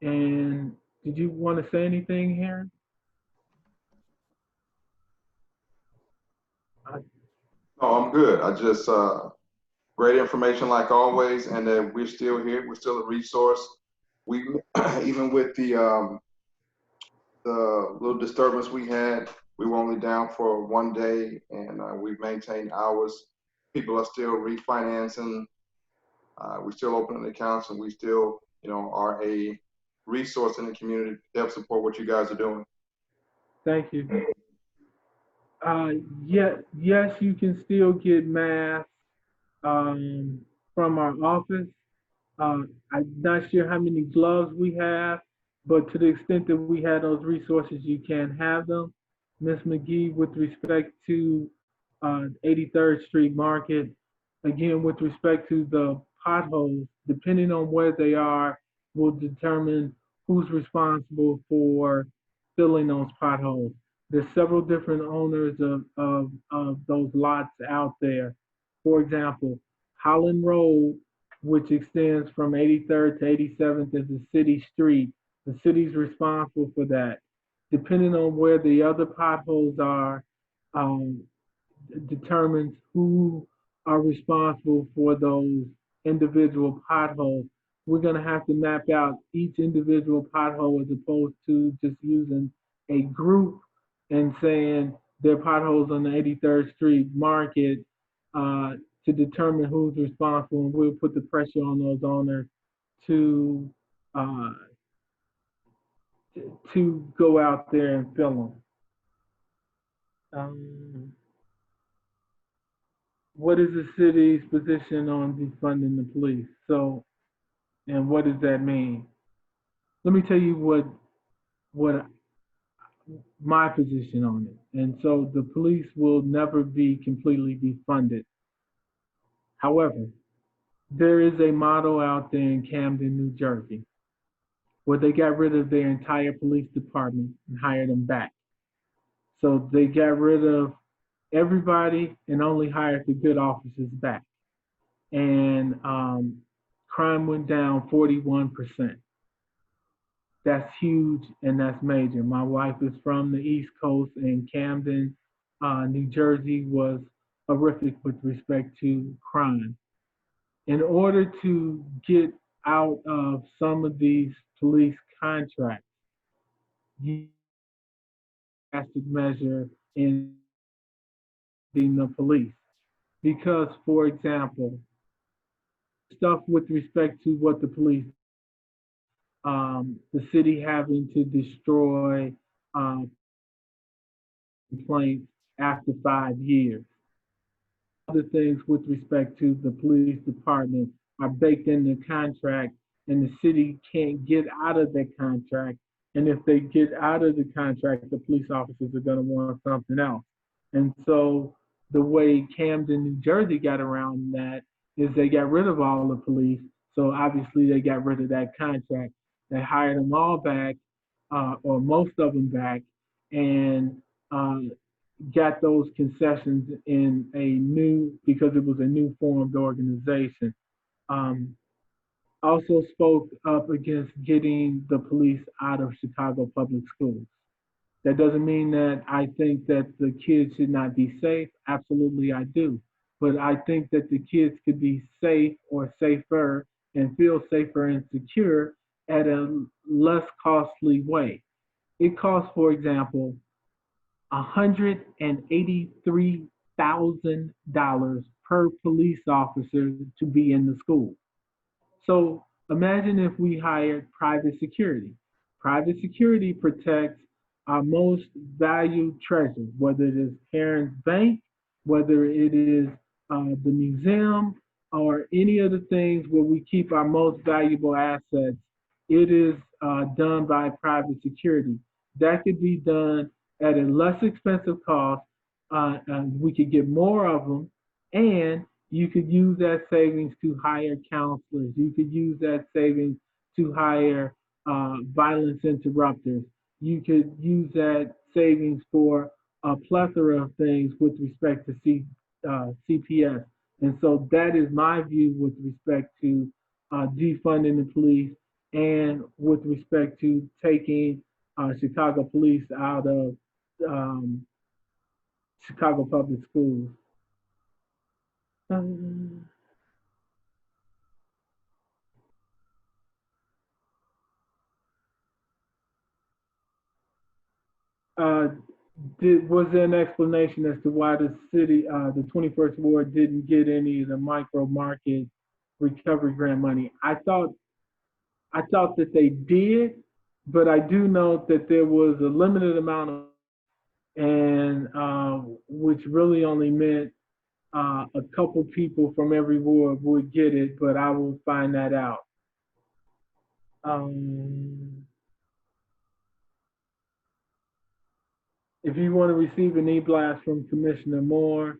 [SPEAKER 7] and did you want to say anything, Harry?
[SPEAKER 13] No, I'm good. I just, great information like always, and that we're still here. We're still a resource. We, even with the little disturbance we had, we were only down for one day, and we've maintained hours. People are still refinancing. We're still opening accounts, and we still, are a resource in the community to help support what you guys are doing.
[SPEAKER 7] Thank you. Yes, you can still get masks from our office. I'm not sure how many gloves we have, but to the extent that we have those resources, you can have them. Ms. McGee, with respect to 83rd Street Market, again, with respect to the potholes, depending on where they are, will determine who's responsible for filling those potholes. There's several different owners of those lots out there. For example, Holland Road which extends from 83rd to 87th as a city street. The city's responsible for that. Depending on where the other potholes are, um, determines who are responsible for those individual potholes. We're going to have to map out each individual pothole as opposed to just using a group and saying there are potholes on the 83rd Street Market uh, to determine who's responsible. And we'll put the pressure on those owners to uh, to go out there and fill them. What is the city's position on defunding the police? So, and what does that mean? Let me tell you what my position on it. And so the police will never be completely defunded. However, there is a model out there in Camden, New Jersey, where they got rid of their entire police department and hired them back. So they got rid of everybody and only hired the good officers back. And crime went down 41%. That's huge and that's major. My wife is from the East Coast, and Camden, New Jersey was horrific with respect to crime. In order to get out of some of these police contracts, you drastic measure in the police. Because, for example, stuff with respect to what the police, the city having to destroy complaints after 5 years. Other things with respect to the police department are baked in the contract, and the city can't get out of that contract. And if they get out of the contract, the police officers are going to want something else. And so the way Camden, New Jersey got around that is they got rid of all the police. So obviously they got rid of that contract. They hired them all back, or most of them back, and uh, got those concessions in a new, because it was a new formed organization. Um, Also spoke up against getting the police out of Chicago public schools. That doesn't mean that I think that the kids should not be safe. Absolutely, I do. But I think that the kids could be safe or safer and feel safer and secure at a less costly way. It costs, for example, $183,000 per police officer to be in the school. So imagine if we hired private security. Private security protects our most valued treasure, whether it is parents' bank, whether it is the museum, or any of the things where we keep our most valuable assets. It is done by private security. That could be done at a less expensive cost, and we could get more of them, and you could use that savings to hire counselors. You could use that savings to hire violence interrupters. You could use that savings for a plethora of things with respect to CPS. And so that is my view with respect to defunding the police and with respect to taking Chicago police out of um, Chicago public schools. Um, uh, was there an explanation as to why the city, the 21st Ward, didn't get any of the micro market recovery grant money? I thought that they did, but I do know that there was a limited amount of, and which really only meant a couple people from every ward would get it, but I will find that out. Um, If you want to receive an e-blast from Commissioner Moore,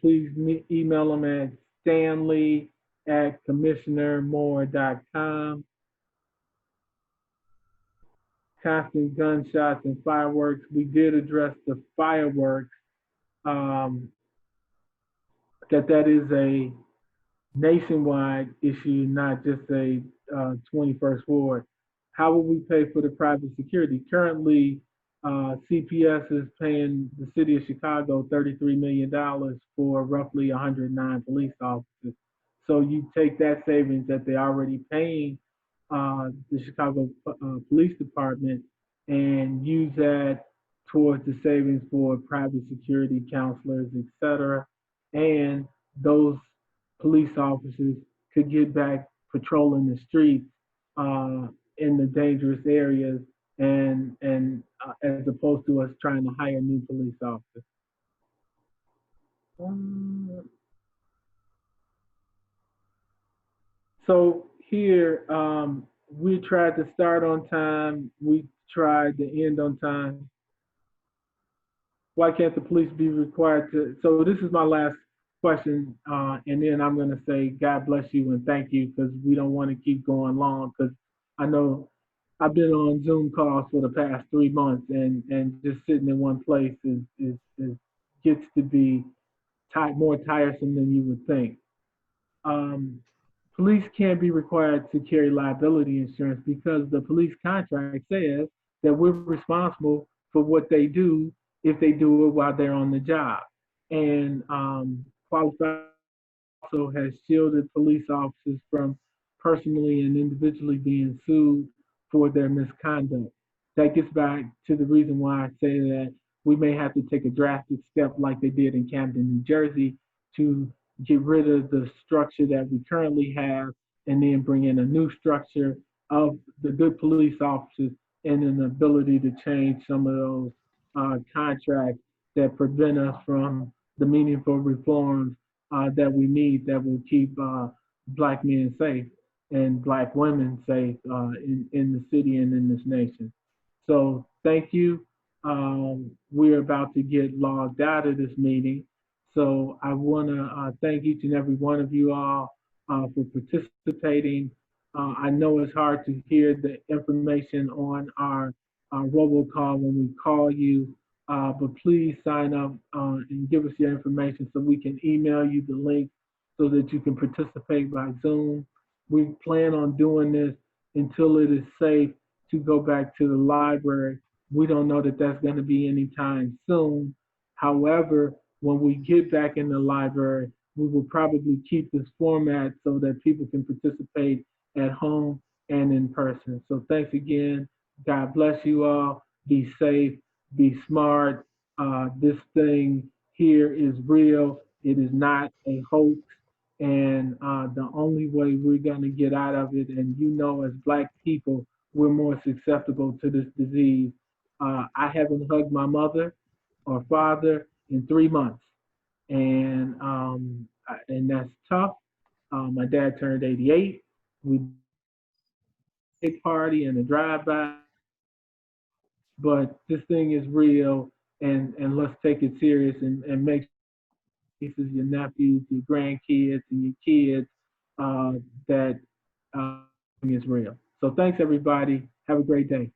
[SPEAKER 7] please email him at stanley@commissionermoore.com. Constant gunshots and fireworks. We did address the fireworks. That is a nationwide issue, not just a 21st ward. How will we pay for the private security? Currently, CPS is paying the city of Chicago $33 million for roughly 109 police officers. So you take that savings that they're already paying the Chicago Police Department and use that towards the savings for private security counselors, et cetera. And those police officers could get back patrolling the streets in the dangerous areas as opposed to us trying to hire new police officers. So here, we tried to start on time. We tried to end on time. Why can't the police be required to? So this is my last question, and then I'm going to say God bless you and thank you because we don't want to keep going long because I know I've been on Zoom calls for the past 3 months and just sitting in one place is gets to be more tiresome than you would think. Um, Police can't be required to carry liability insurance because the police contract says that we're responsible for what they do if they do it while they're on the job. And qualified also has shielded police officers from personally and individually being sued for their misconduct. That gets back to the reason why I say that we may have to take a drastic step like they did in Camden, New Jersey, to get rid of the structure that we currently have and then bring in a new structure of the good police officers and an ability to change some of those contracts that prevent us from the meaningful reforms that we need that will keep Black men safe and Black women safe in the city and in this nation. So thank you. We're about to get logged out of this meeting. So I want to thank each and every one of you all for participating. I know it's hard to hear the information on our robocall when we call you, but please sign up and give us your information so we can email you the link so that you can participate by Zoom. We plan on doing this until it is safe to go back to the library. We don't know that that's going to be anytime soon. However, when we get back in the library, we will probably keep this format so that people can participate at home and in person. So thanks again. God bless you all. Be safe, be smart. This thing here is real. It is not a hoax. And the only way we're going to get out of it, and you know, as Black people, we're more susceptible to this disease. I haven't hugged my mother or father in 3 months, and that's tough. My dad turned 88. We did a big party and a drive-by, but this thing is real, and let's take it serious and make nieces, your nephews, your grandkids, and your kids that is real. So thanks, everybody. Have a great day.